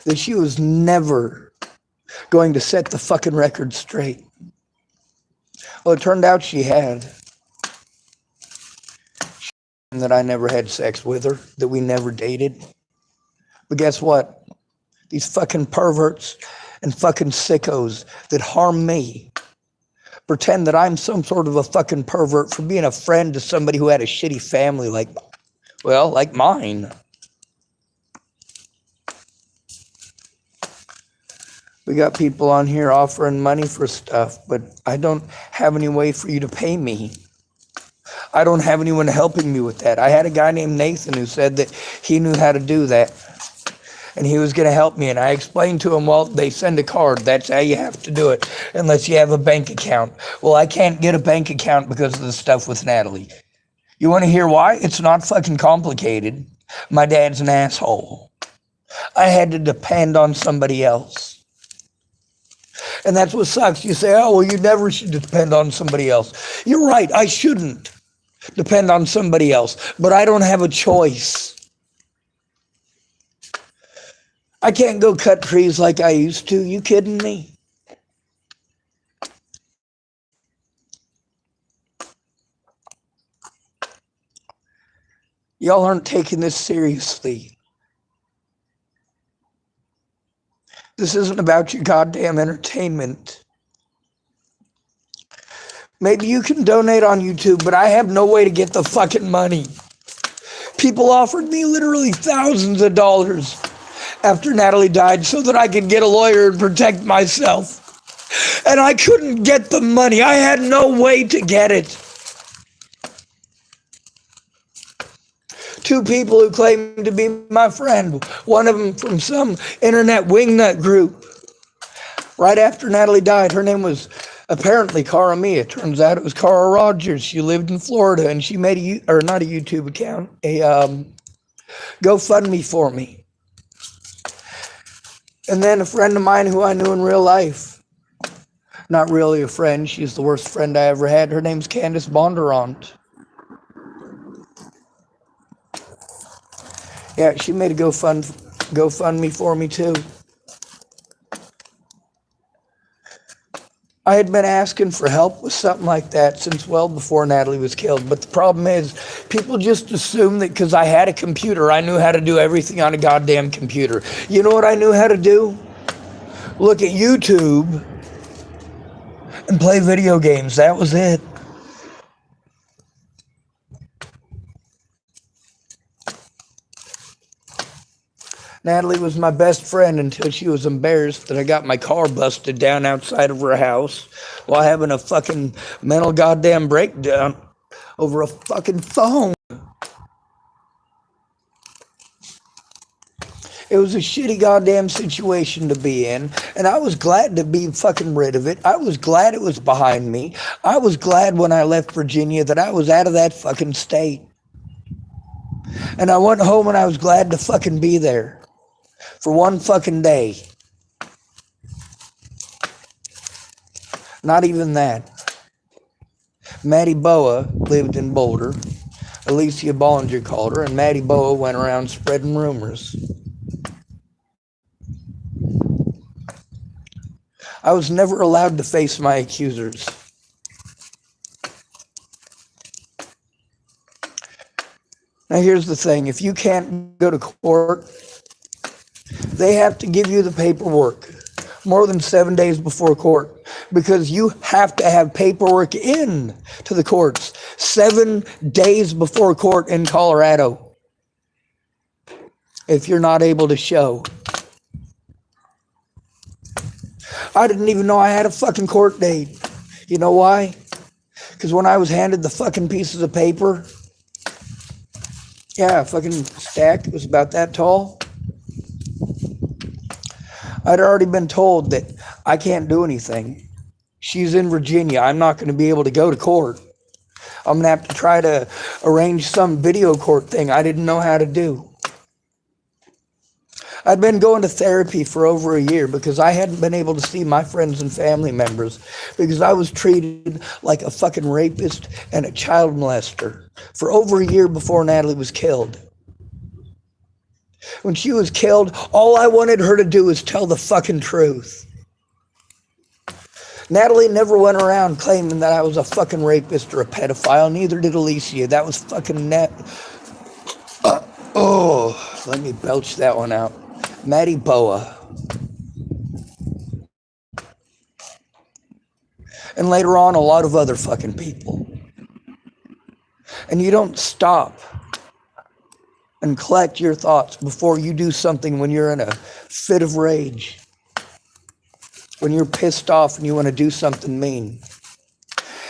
that she was never going to set the fucking record straight. Well, it turned out she had. That I never had sex with her, that we never dated. But guess what? These fucking perverts and fucking sickos that harm me pretend that I'm some sort of a fucking pervert for being a friend to somebody who had a shitty family like mine. We got people on here offering money for stuff, but I don't have any way for you to pay me. I don't have anyone helping me with that. I had a guy named Nathan who said that he knew how to do that, and he was going to help me. And I explained to him, well, they send a card. That's how you have to do it, unless you have a bank account. Well, I can't get a bank account because of the stuff with Natalie. You want to hear why? It's not fucking complicated. My dad's an asshole. I had to depend on somebody else. And that's what sucks. You say, oh, well, you never should depend on somebody else. You're right, I shouldn't depend on somebody else, but I don't have a choice. I can't go cut trees like I used to. You kidding me? Y'all aren't taking this seriously. This isn't about your goddamn entertainment. Maybe you can donate on YouTube, but I have no way to get the fucking money. People offered me literally thousands of dollars after Natalie died so that I could get a lawyer and protect myself. And I couldn't get the money. I had no way to get it. Two people who claimed to be my friend, one of them from some internet wingnut group. Right after Natalie died, her name was apparently Cara Mia. Turns out it was Cara Rogers. She lived in Florida, and she made not a YouTube account, a GoFundMe for me. And then a friend of mine who I knew in real life, not really a friend, she's the worst friend I ever had. Her name's Candace Bondurant. Yeah, she made a GoFundMe for me too. I had been asking for help with something like that since well before Natalie was killed. But the problem is, people just assume that because I had a computer, I knew how to do everything on a goddamn computer. You know what I knew how to do? Look at YouTube and play video games. That was it. Natalie was my best friend until she was embarrassed that I got my car busted down outside of her house while having a fucking mental goddamn breakdown over a fucking phone. It was a shitty goddamn situation to be in, and I was glad to be fucking rid of it. I was glad it was behind me. I was glad when I left Virginia that I was out of that fucking state. And I went home and I was glad to fucking be there. For one fucking day. Not even that. Maddie Boa lived in Boulder. Alicia Bollinger called her, and Maddie Boa went around spreading rumors. I was never allowed to face my accusers. Now here's the thing. If you can't go to court, they have to give you the paperwork more than 7 days before court, because you have to have paperwork in to the courts 7 days before court in Colorado if you're not able to show. I didn't even know I had a fucking court date. You know why? Because when I was handed the fucking pieces of paper, yeah, a fucking stack, it was about that tall. I'd already been told that I can't do anything. She's in Virginia. I'm not going to be able to go to court. I'm going to have to try to arrange some video court thing I didn't know how to do. I'd been going to therapy for over a year because I hadn't been able to see my friends and family members because I was treated like a fucking rapist and a child molester for over a year before Natalie was killed. When she was killed, all I wanted her to do was tell the fucking truth. Natalie never went around claiming that I was a fucking rapist or a pedophile. Neither did Alicia. That was fucking let me belch that one out. Maddie Boa. And later on, a lot of other fucking people. And you don't stop and collect your thoughts before you do something when you're in a fit of rage. When you're pissed off and you want to do something mean.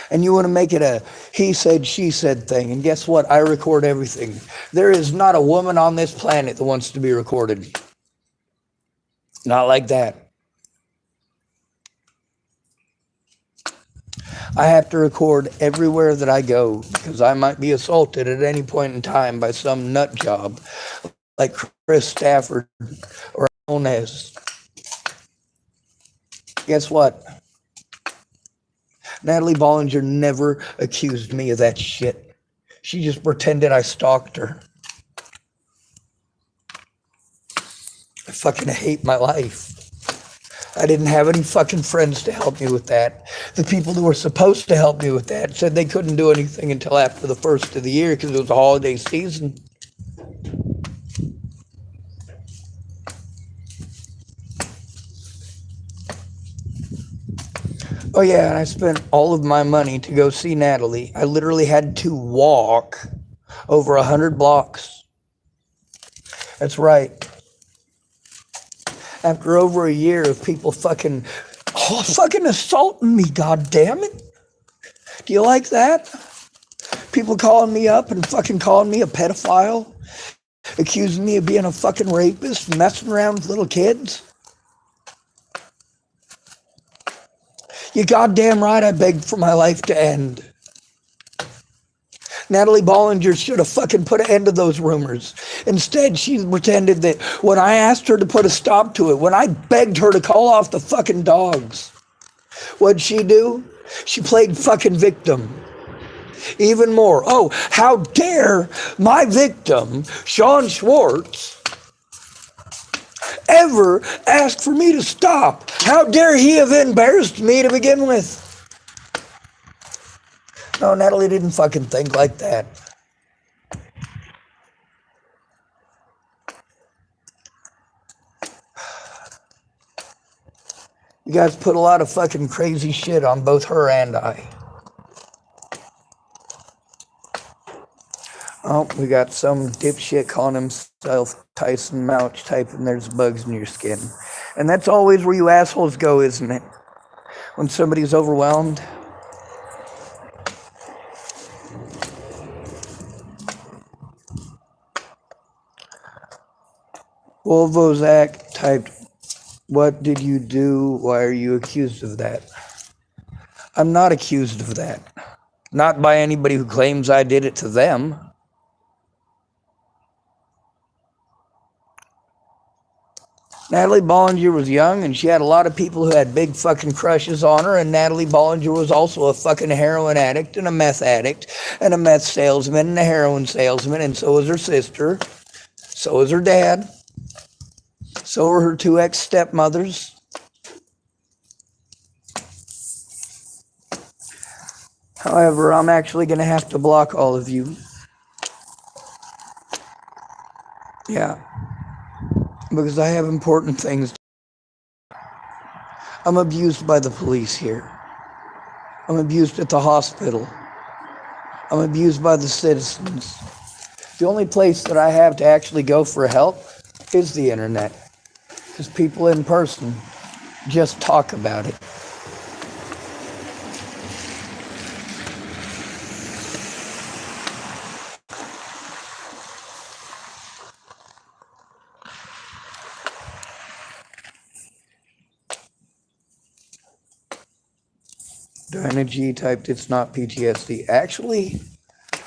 And you want to make it a he said, she said thing. And guess what? I record everything. There is not a woman on this planet that wants to be recorded. Not like that. I have to record everywhere that I go because I might be assaulted at any point in time by some nut job like Chris Stafford or wolnez. Guess what? Natalie Bollinger never accused me of that shit. She just pretended I stalked her. I fucking hate my life. I didn't have any fucking friends to help me with that. The people who were supposed to help me with that said they couldn't do anything until after the first of the year because it was a holiday season. Oh yeah, and I spent all of my money to go see Natalie. I literally had to walk over 100 blocks. That's right. After over a year of people fucking assaulting me, god damn it. Do you like that? People calling me up and fucking calling me a pedophile, accusing me of being a fucking rapist, messing around with little kids. You goddamn right I begged for my life to end. Natalie Bollinger should have fucking put an end to those rumors. Instead, she pretended that when I asked her to put a stop to it, when I begged her to call off the fucking dogs, what'd she do? She played fucking victim. Even more. Oh, how dare my victim, Sean Schwartz, ever ask for me to stop? How dare he have embarrassed me to begin with? No, Natalie didn't fucking think like that. You guys put a lot of fucking crazy shit on both her and I. Oh, we got some dipshit calling himself Tyson Mouch typing there's bugs in your skin. And that's always where you assholes go, isn't it? When somebody's overwhelmed. Wolvozak typed, what did you do? Why are you accused of that? I'm not accused of that. Not by anybody who claims I did it to them. Natalie Bollinger was young and she had a lot of people who had big fucking crushes on her, and Natalie Bollinger was also a fucking heroin addict and a meth addict and a meth salesman and a heroin salesman, and so was her sister, so was her dad, so were her two ex-stepmothers. However, I'm actually going to have to block all of you. Yeah. Because I have important things. I'm abused by the police here. I'm abused at the hospital. I'm abused by the citizens. The only place that I have to actually go for help is the internet. Because people in person just talk about it. Diana G typed, it's not PTSD. Actually,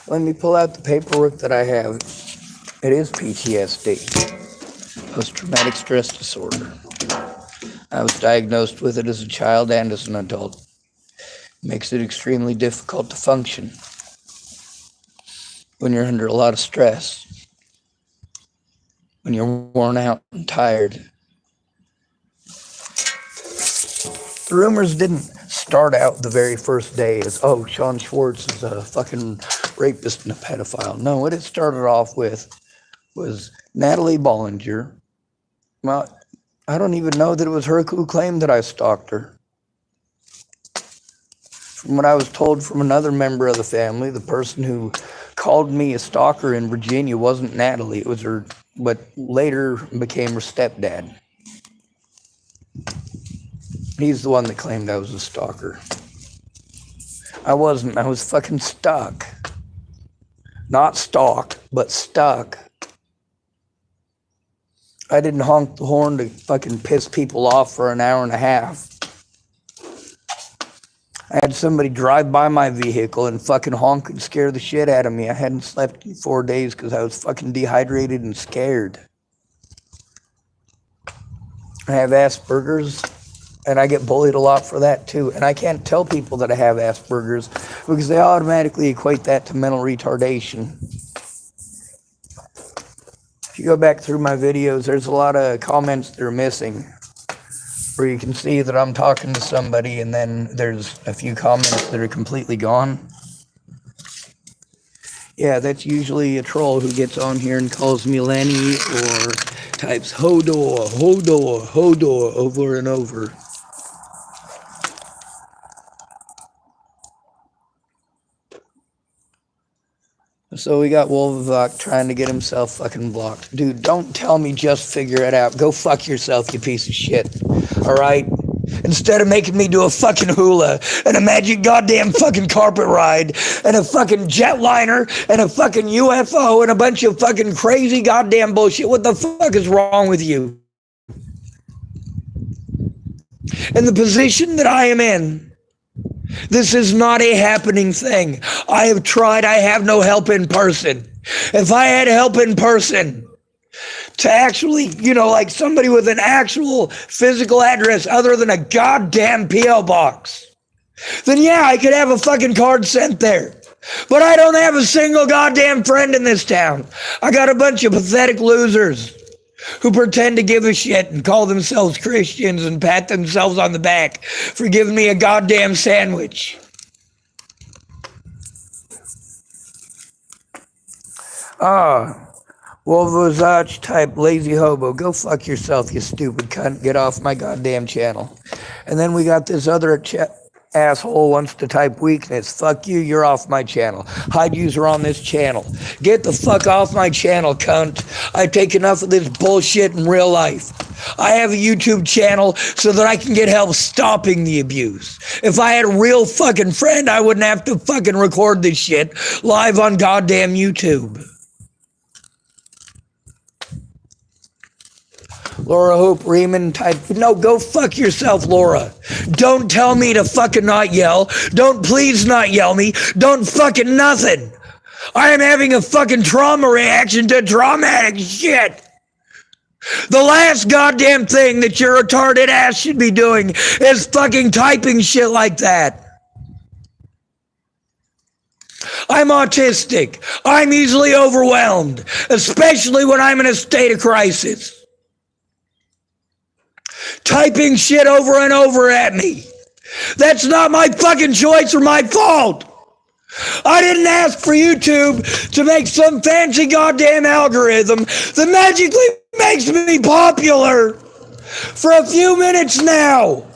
let me pull out the paperwork that I have. It is PTSD, post-traumatic stress disorder. I was diagnosed with it as a child and as an adult. It makes it extremely difficult to function when you're under a lot of stress, when you're worn out and tired. The rumors didn't start out the very first day as, oh, Sean Schwartz is a fucking rapist and a pedophile. No, what it started off with was Natalie Bollinger. Well, I don't even know that it was her who claimed that I stalked her. From what I was told from another member of the family, the person who called me a stalker in Virginia wasn't Natalie. It was her, what later became her stepdad. He's the one that claimed I was a stalker. I wasn't. I was fucking stuck. Not stalked, but stuck. I didn't honk the horn to fucking piss people off for an hour and a half. I had somebody drive by my vehicle and fucking honk and scare the shit out of me. I hadn't slept in 4 days because I was fucking dehydrated and scared. I have Asperger's. And I get bullied a lot for that too. And I can't tell people that I have Asperger's because they automatically equate that to mental retardation. If you go back through my videos, there's a lot of comments that are missing, where you can see that I'm talking to somebody and then there's a few comments that are completely gone. Yeah, that's usually a troll who gets on here and calls me Lenny or types Hodor, Hodor, Hodor over and over. So we got Wolvivok trying to get himself fucking blocked. Dude, don't tell me just figure it out. Go fuck yourself, you piece of shit. Alright? Instead of making me do a fucking hula and a magic goddamn fucking carpet ride and a fucking jetliner and a fucking UFO and a bunch of fucking crazy goddamn bullshit. What the fuck is wrong with you? In the position that I am in, this is not a happening thing. I have tried. I have no help in person. If I had help in person to actually, like somebody with an actual physical address other than a goddamn P.O. box, then yeah, I could have a fucking card sent there. But I don't have a single goddamn friend in this town. I got a bunch of pathetic losers who pretend to give a shit and call themselves Christians and pat themselves on the back for giving me a goddamn sandwich. Wolvozach type lazy hobo. Go fuck yourself, you stupid cunt. Get off my goddamn channel. And then we got this other asshole wants to type weakness. Fuck you, you're off my channel. Hide user on this channel. Get the fuck off my channel, cunt. I take enough of this bullshit in real life. I have a YouTube channel so that I can get help stopping the abuse. If I had a real fucking friend, I wouldn't have to fucking record this shit live on goddamn YouTube. Laura Hope Riemann type. No, go fuck yourself, Laura. Don't tell me to fucking not yell. Don't please not yell me. Don't fucking nothing. I am having a fucking trauma reaction to traumatic shit. The last goddamn thing that your retarded ass should be doing is fucking typing shit like that. I'm autistic. I'm easily overwhelmed, especially when I'm in a state of crisis. Typing shit over and over at me. That's not my fucking choice or my fault. I didn't ask for YouTube to make some fancy goddamn algorithm that magically makes me popular for a few minutes now.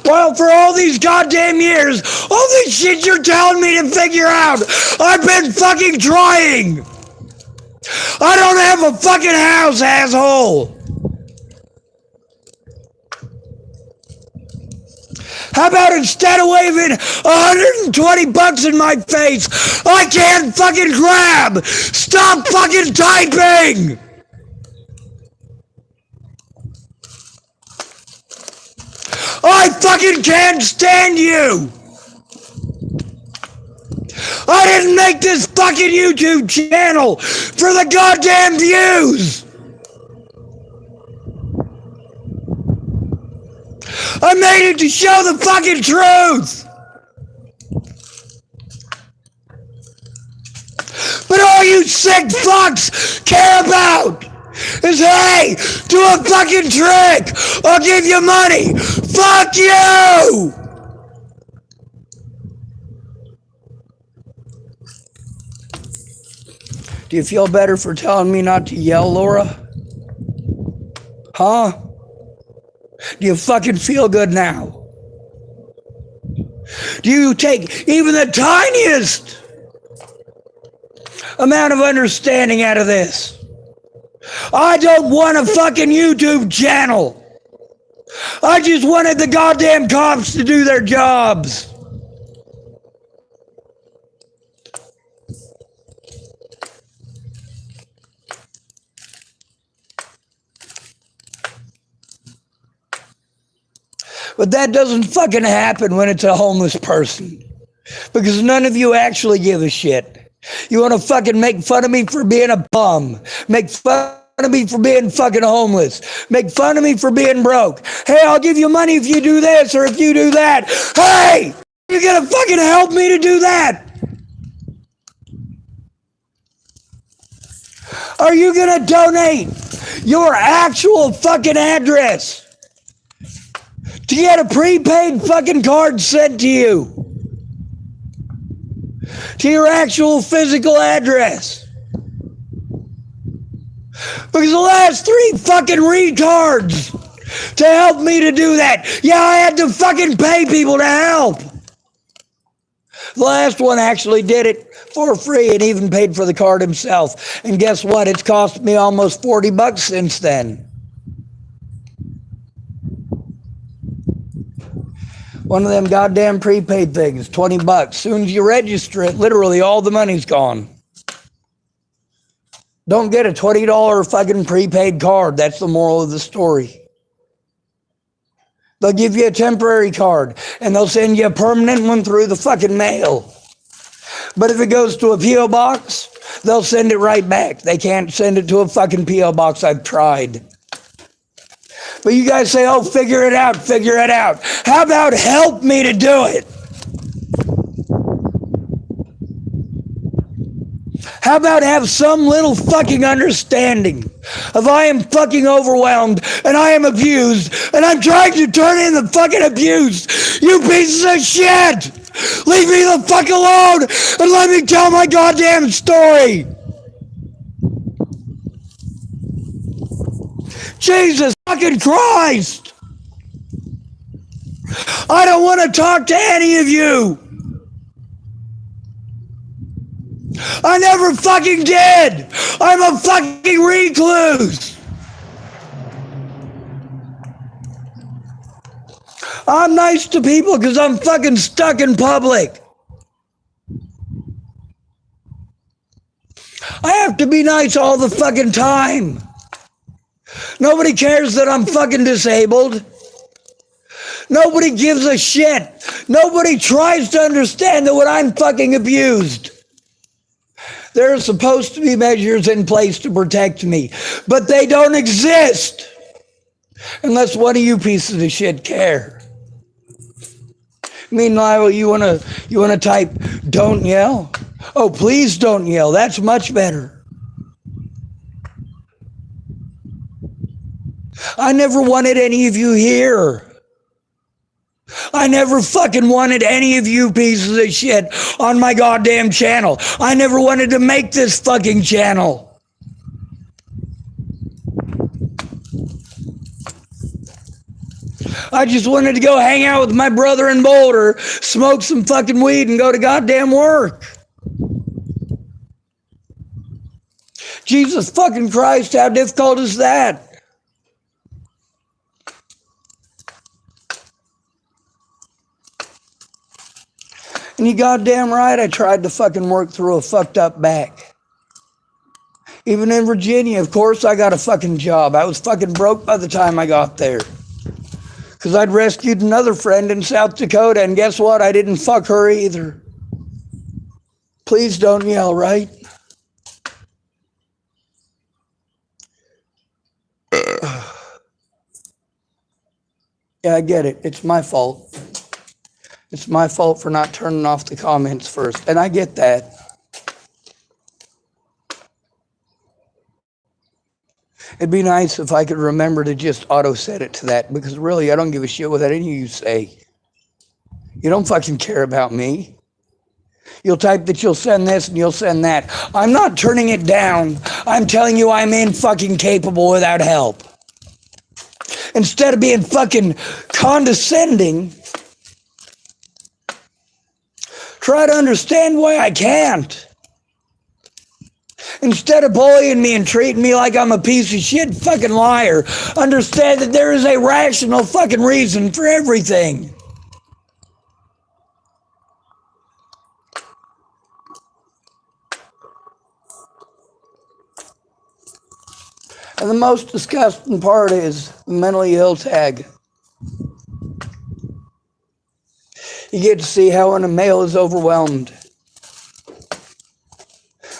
While for all these goddamn years, all this shit you're telling me to figure out, I've been fucking trying. I don't have a fucking house, asshole. How about instead of waving $120 in my face, I can't fucking grab? Stop fucking typing! I fucking can't stand you! I didn't make this fucking YouTube channel for the goddamn views! I made it to show the fucking truth! But all you sick fucks care about is, hey, do a fucking trick! I'll give you money! Fuck you! Do you feel better for telling me not to yell, Laura? Huh? Do you fucking feel good now? Do you take even the tiniest amount of understanding out of this? I don't want a fucking YouTube channel. I just wanted the goddamn cops to do their jobs. But that doesn't fucking happen when it's a homeless person. Because none of you actually give a shit. You want to fucking make fun of me for being a bum. Make fun of me for being fucking homeless. Make fun of me for being broke. Hey, I'll give you money if you do this or if you do that. Hey, you're gonna fucking help me to do that? Are you gonna donate your actual fucking address to get a prepaid fucking card sent to you? To your actual physical address? Because the last 3 fucking retards to help me to do that, yeah, I had to fucking pay people to help. The last one actually did it for free and even paid for the card himself. And guess what? It's cost me almost $40 since then. One of them goddamn prepaid things, $20. Soon as you register it, literally all the money's gone. Don't get a $20 fucking prepaid card. That's the moral of the story. They'll give you a temporary card, and they'll send you a permanent one through the fucking mail. But if it goes to a P.O. box, they'll send it right back. They can't send it to a fucking P.O. box. I've tried. But you guys say, oh, figure it out, figure it out. How about help me to do it? How about have some little fucking understanding of I am fucking overwhelmed and I am abused and I'm trying to turn in the fucking abuse. You pieces of shit! Leave me the fuck alone and let me tell my goddamn story. Jesus fucking Christ! I don't want to talk to any of you. I never fucking did. I'm a fucking recluse. I'm nice to people because I'm fucking stuck in public. I have to be nice all the fucking time. Nobody cares that I'm fucking disabled. Nobody gives a shit. Nobody tries to understand that when I'm fucking abused, there are supposed to be measures in place to protect me, but they don't exist unless one of you pieces of shit care. Meanwhile, you wanna type, don't yell? Oh, please don't yell. That's much better. I never wanted any of you here. I never fucking wanted any of you pieces of shit on my goddamn channel. I never wanted to make this fucking channel. I just wanted to go hang out with my brother in Boulder, smoke some fucking weed, and go to goddamn work. Jesus fucking Christ, how difficult is that? And you goddamn right, I tried to fucking work through a fucked up back. Even in Virginia, of course, I got a fucking job. I was fucking broke by the time I got there. Because I'd rescued another friend in South Dakota, and guess what? I didn't fuck her either. Please don't yell, right? Yeah, I get it. It's my fault. It's my fault for not turning off the comments first, and I get that. It'd be nice if I could remember to just auto-set it to that, because really, I don't give a shit what any of you say. You don't fucking care about me. You'll type that you'll send this and you'll send that. I'm not turning it down. I'm telling you I'm fucking capable without help. Instead of being fucking condescending, try to understand why I can't. Instead of bullying me and treating me like I'm a piece of shit fucking liar, understand that there is a rational fucking reason for everything. And the most disgusting part is the mentally ill tag. You get to see how when a male is overwhelmed,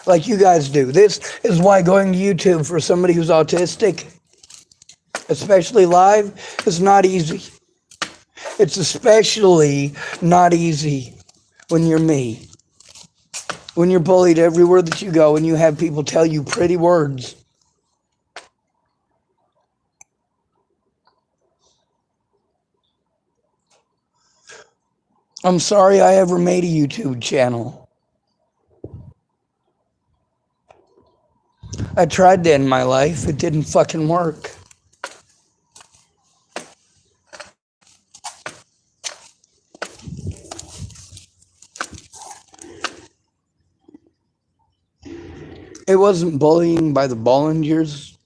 like you guys do. This is why going to YouTube for somebody who's autistic, especially live, is not easy. It's especially not easy when you're me. When you're bullied everywhere that you go and you have people tell you pretty words. I'm sorry I ever made a YouTube channel. I tried to end my life. It didn't fucking work. It wasn't bullying by the Bollingers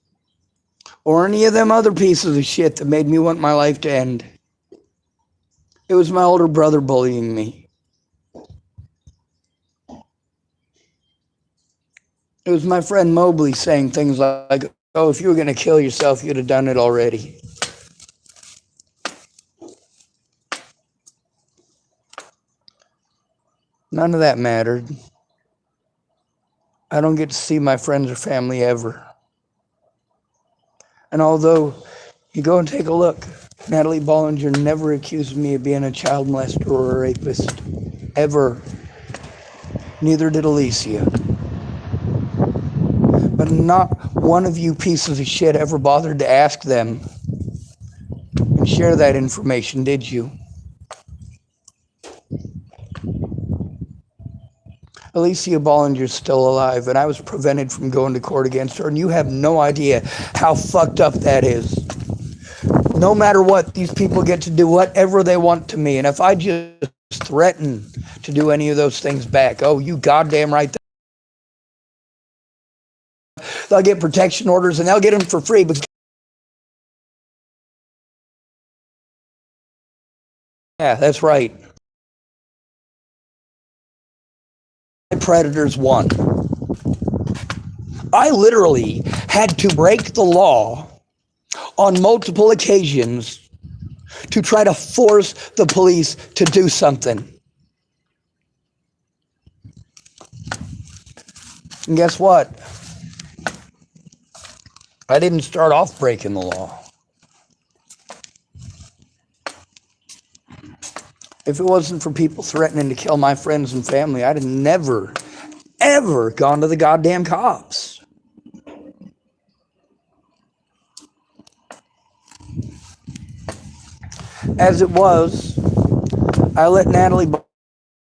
or any of them other pieces of shit that made me want my life to end. It was my older brother bullying me. It was my friend Mobley saying things like, oh, if you were going to kill yourself, you'd have done it already. None of that mattered. I don't get to see my friends or family ever. And although you go and take a look, Natalie Bollinger never accused me of being a child molester or a rapist. Ever. Neither did Alicia. But not one of you pieces of shit ever bothered to ask them and share that information, did you? Alicia Bollinger's still alive, and I was prevented from going to court against her, and you have no idea how fucked up that is. No matter what, these people get to do whatever they want to me, and if I just threaten to do any of those things back, oh, you goddamn right, they'll get protection orders, and they'll get them for free. Because yeah, that's right. Predators won. I literally had to break the law on multiple occasions to try to force the police to do something. And guess what? I didn't start off breaking the law. If it wasn't for people threatening to kill my friends and family, I'd have never, ever gone to the goddamn cops. As it was, I let Natalie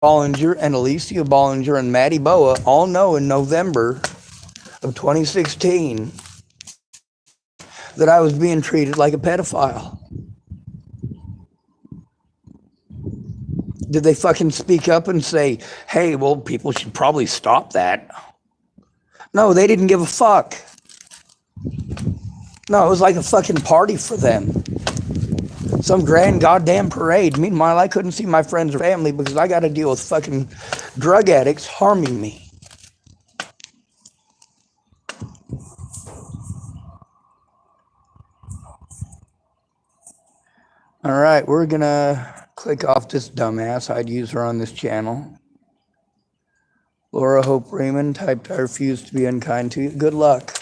Bollinger and Alicia Bollinger and Maddie Boa all know in November of 2016 that I was being treated like a pedophile. Did they fucking speak up and say, hey, well, people should probably stop that? No, they didn't give a fuck. No, it was like a fucking party for them. Some grand goddamn parade. Meanwhile, I couldn't see my friends or family because I got to deal with fucking drug addicts harming me. All right, we're going to click off this dumbass. I'd use her on this channel. Laura Hope Raymond typed, I refuse to be unkind to you. Good luck.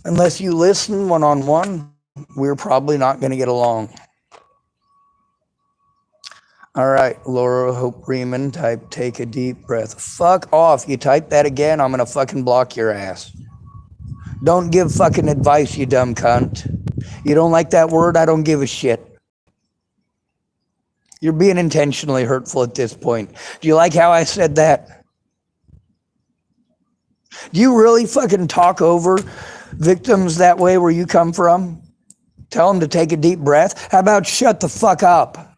Unless you listen one-on-one, we're probably not going to get along. All right, Laura Hope Raymond typed, take a deep breath. Fuck off. You type that again, I'm going to fucking block your ass. Don't give fucking advice, you dumb cunt. You don't like that word? I don't give a shit. You're being intentionally hurtful at this point. Do you like how I said that? Do you really fucking talk over victims that way where you come from? Tell them to take a deep breath? How about shut the fuck up?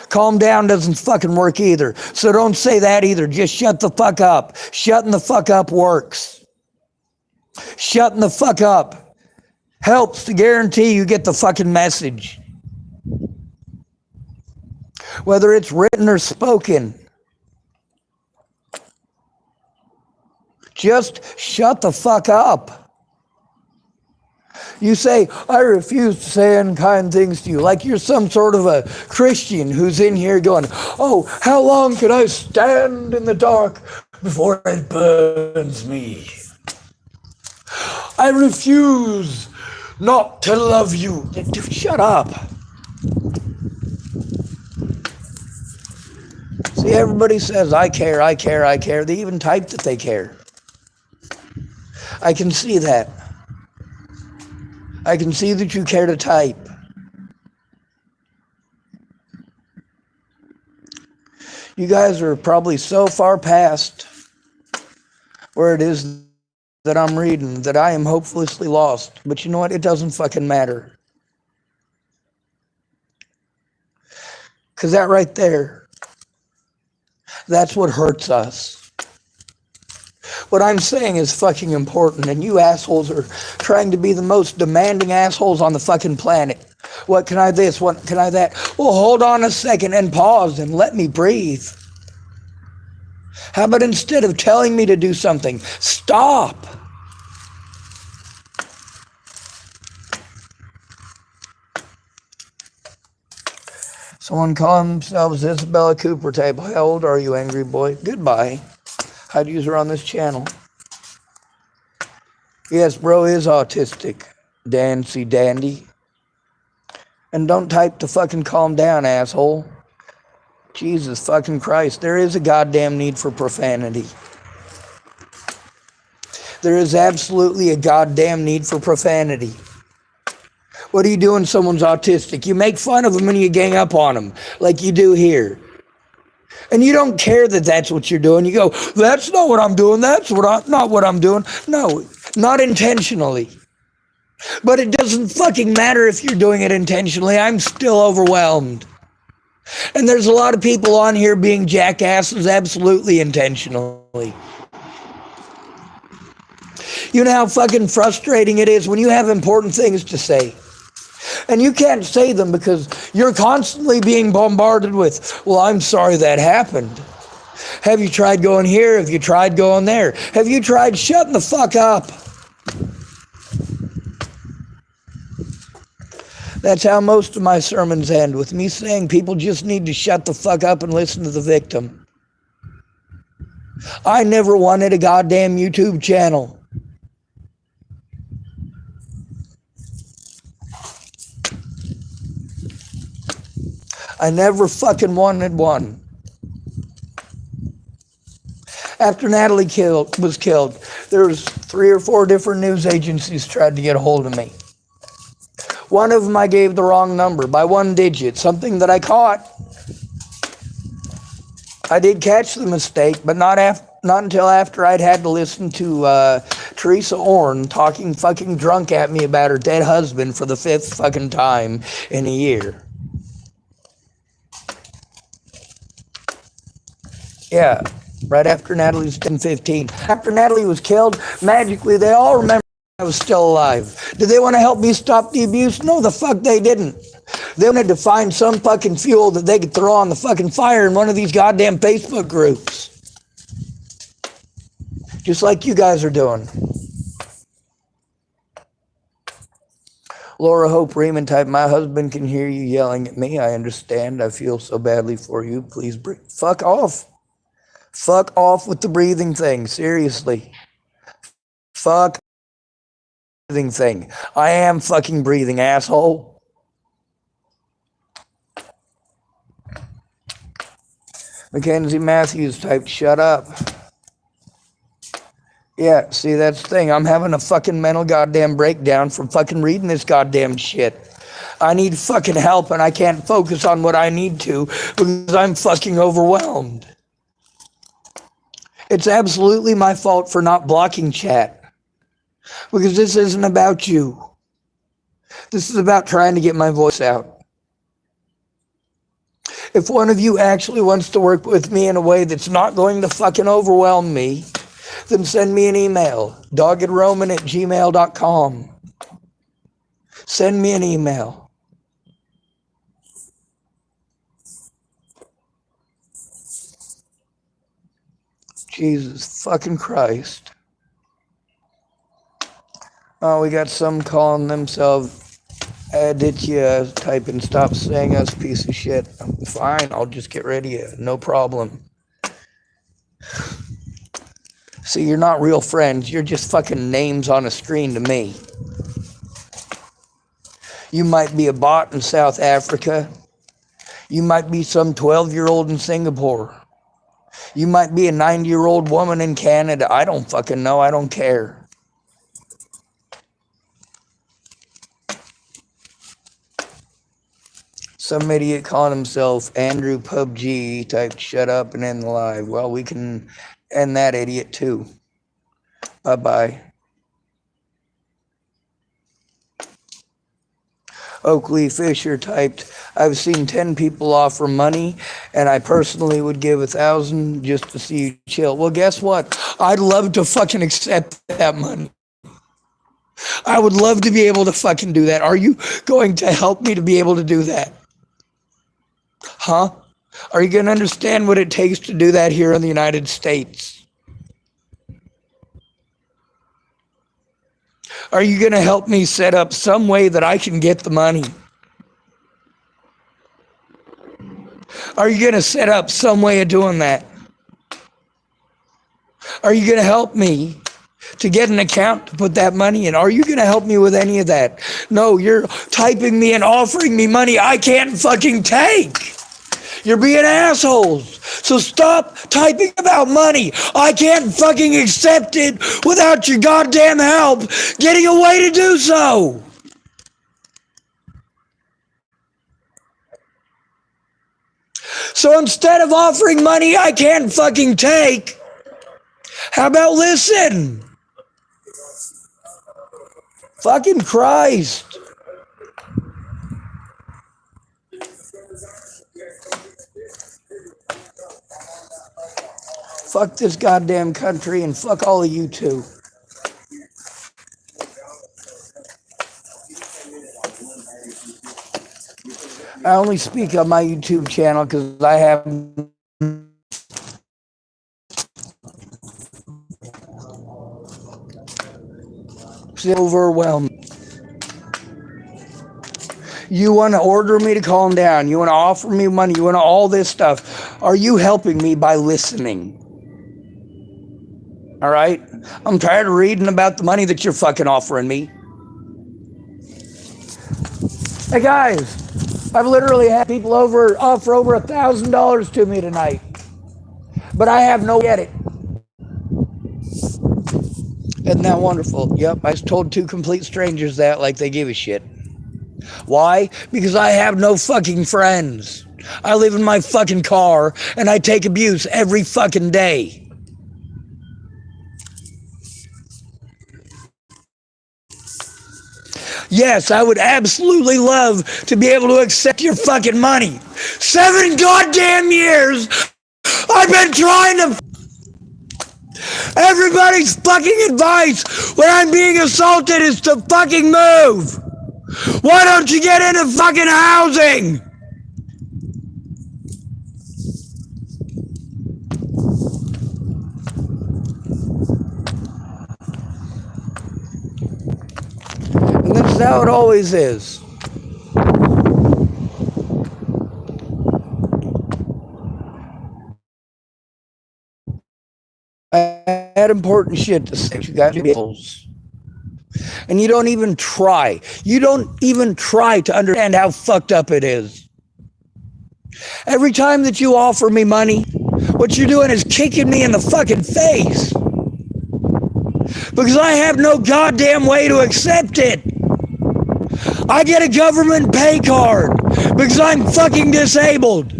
Calm down doesn't fucking work either. So don't say that either. Just shut the fuck up. Shutting the fuck up works. Shutting the fuck up helps to guarantee you get the fucking message. Whether it's written or spoken. Just shut the fuck up. You say, I refuse to say unkind things to you, like you're some sort of a Christian who's in here going, oh, how long can I stand in the dark before it burns me? I refuse not to love you. Shut up. See, everybody says, I care, I care, I care. They even type that they care. I can see that. I can see that you care to type. You guys are probably so far past where it is that I'm reading that I am hopelessly lost. But you know what? It doesn't fucking matter. Because that right there, that's what hurts us. What I'm saying is fucking important, and you assholes are trying to be the most demanding assholes on the fucking planet. What can I this? What can I that? Well, hold on a second and pause and let me breathe. How about instead of telling me to do something, stop? Someone call themselves Isabella Cooper type. How old are you, angry boy? Goodbye. Hide user on this channel. Yes, bro is autistic. Dancy dandy. And don't type to fucking calm down, asshole. Jesus fucking Christ. There is a goddamn need for profanity. There is absolutely a goddamn need for profanity. What do you do when someone's autistic? You make fun of them and you gang up on them, like you do here. And you don't care that that's what you're doing. You go, that's not what I'm doing. That's not what I'm doing. No, not intentionally. But it doesn't fucking matter if you're doing it intentionally. I'm still overwhelmed. And there's a lot of people on here being jackasses absolutely intentionally. You know how fucking frustrating it is when you have important things to say. And you can't say them because you're constantly being bombarded with, well, I'm sorry that happened. Have you tried going here? Have you tried going there? Have you tried shutting the fuck up? That's how most of my sermons end, with me saying people just need to shut the fuck up and listen to the victim. I never wanted a goddamn YouTube channel. I never fucking wanted one. After Natalie was killed, there was 3 or 4 different news agencies tried to get a hold of me. One of them I gave the wrong number by 1 digit, something that I caught. I did catch the mistake, but not until after I'd had to listen to Teresa Orn talking fucking drunk at me about her dead husband for the 5th fucking time in a year. Yeah, right after Natalie's 10-15. After Natalie was killed, magically they all remembered I was still alive. Did they want to help me stop the abuse? No, the fuck they didn't. They wanted to find some fucking fuel that they could throw on the fucking fire in one of these goddamn Facebook groups. Just like you guys are doing. Laura Hope Raymond type, my husband can hear you yelling at me. I understand. I feel so badly for you. Please breathe. Fuck off. Fuck off with the breathing thing. Seriously. Fuck breathing thing. I am fucking breathing, asshole. Mackenzie Matthews typed, shut up. Yeah, see, that's the thing. I'm having a fucking mental goddamn breakdown from fucking reading this goddamn shit. I need fucking help and I can't focus on what I need to because I'm fucking overwhelmed. It's absolutely my fault for not blocking chat. Because this isn't about you. This is about trying to get my voice out. If one of you actually wants to work with me in a way that's not going to fucking overwhelm me, then send me an email, doggedroman@gmail.com. Send me an email. Jesus fucking Christ. Oh, we got some calling themselves Aditya typing, stop saying us, piece of shit. Fine, I'll just get rid of you. No problem. See, you're not real friends. You're just fucking names on a screen to me. You might be a bot in South Africa. You might be some 12-year-old in Singapore. You might be a 90-year-old woman in Canada. I don't fucking know. I don't care. Some idiot calling himself Andrew PUBG typed shut up and end the live. Well, we can end that idiot too. Bye-bye. Oakley Fisher typed, I've seen 10 people offer money, and I personally would give 1,000 just to see you chill. Well, guess what? I'd love to fucking accept that money. I would love to be able to fucking do that. Are you going to help me to be able to do that? Huh? Are you going to understand what it takes to do that here in the United States? Are you going to help me set up some way that I can get the money? Are you going to set up some way of doing that? Are you going to help me to get an account to put that money in? Are you going to help me with any of that? No, you're typing me and offering me money I can't fucking take. You're being assholes. So stop typing about money. I can't fucking accept it without your goddamn help getting a way to do so. So instead of offering money I can't fucking take, how about listen? Fucking Christ. Fuck this goddamn country and fuck all of you too. I only speak on my YouTube channel because I have overwhelmed. You want to order me to calm down. You want to offer me money. You want to all this stuff. Are you helping me by listening? All right? I'm tired of reading about the money that you're fucking offering me. Hey guys, I've literally had people offer over $1,000 to me tonight. But I have no get it. Isn't that wonderful? Yep, I told two complete strangers that like they give a shit. Why? Because I have no fucking friends. I live in my fucking car and I take abuse every fucking day. Yes, I would absolutely love to be able to accept your fucking money. 7 goddamn years I've been trying to... Everybody's fucking advice when I'm being assaulted is to fucking move. Why don't you get into fucking housing? And this is how it always is. I had important shit to say. You got bills. And you don't even try. You don't even try to understand how fucked up it is. Every time that you offer me money, what you're doing is kicking me in the fucking face. Because I have no goddamn way to accept it. I get a government pay card because I'm fucking disabled.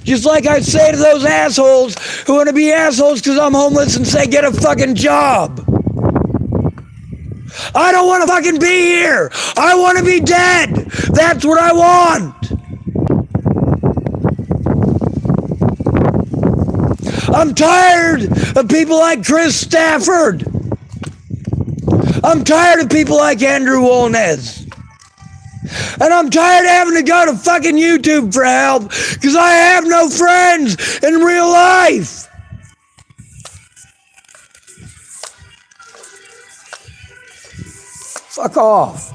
Just like I say to those assholes who want to be assholes because I'm homeless and say, get a fucking job. I don't want to fucking be here. I want to be dead. That's what I want. I'm tired of people like Chris Stafford. I'm tired of people like Andrew Wolnez. And I'm tired of having to go to fucking YouTube for help because I have no friends in real life. Fuck off.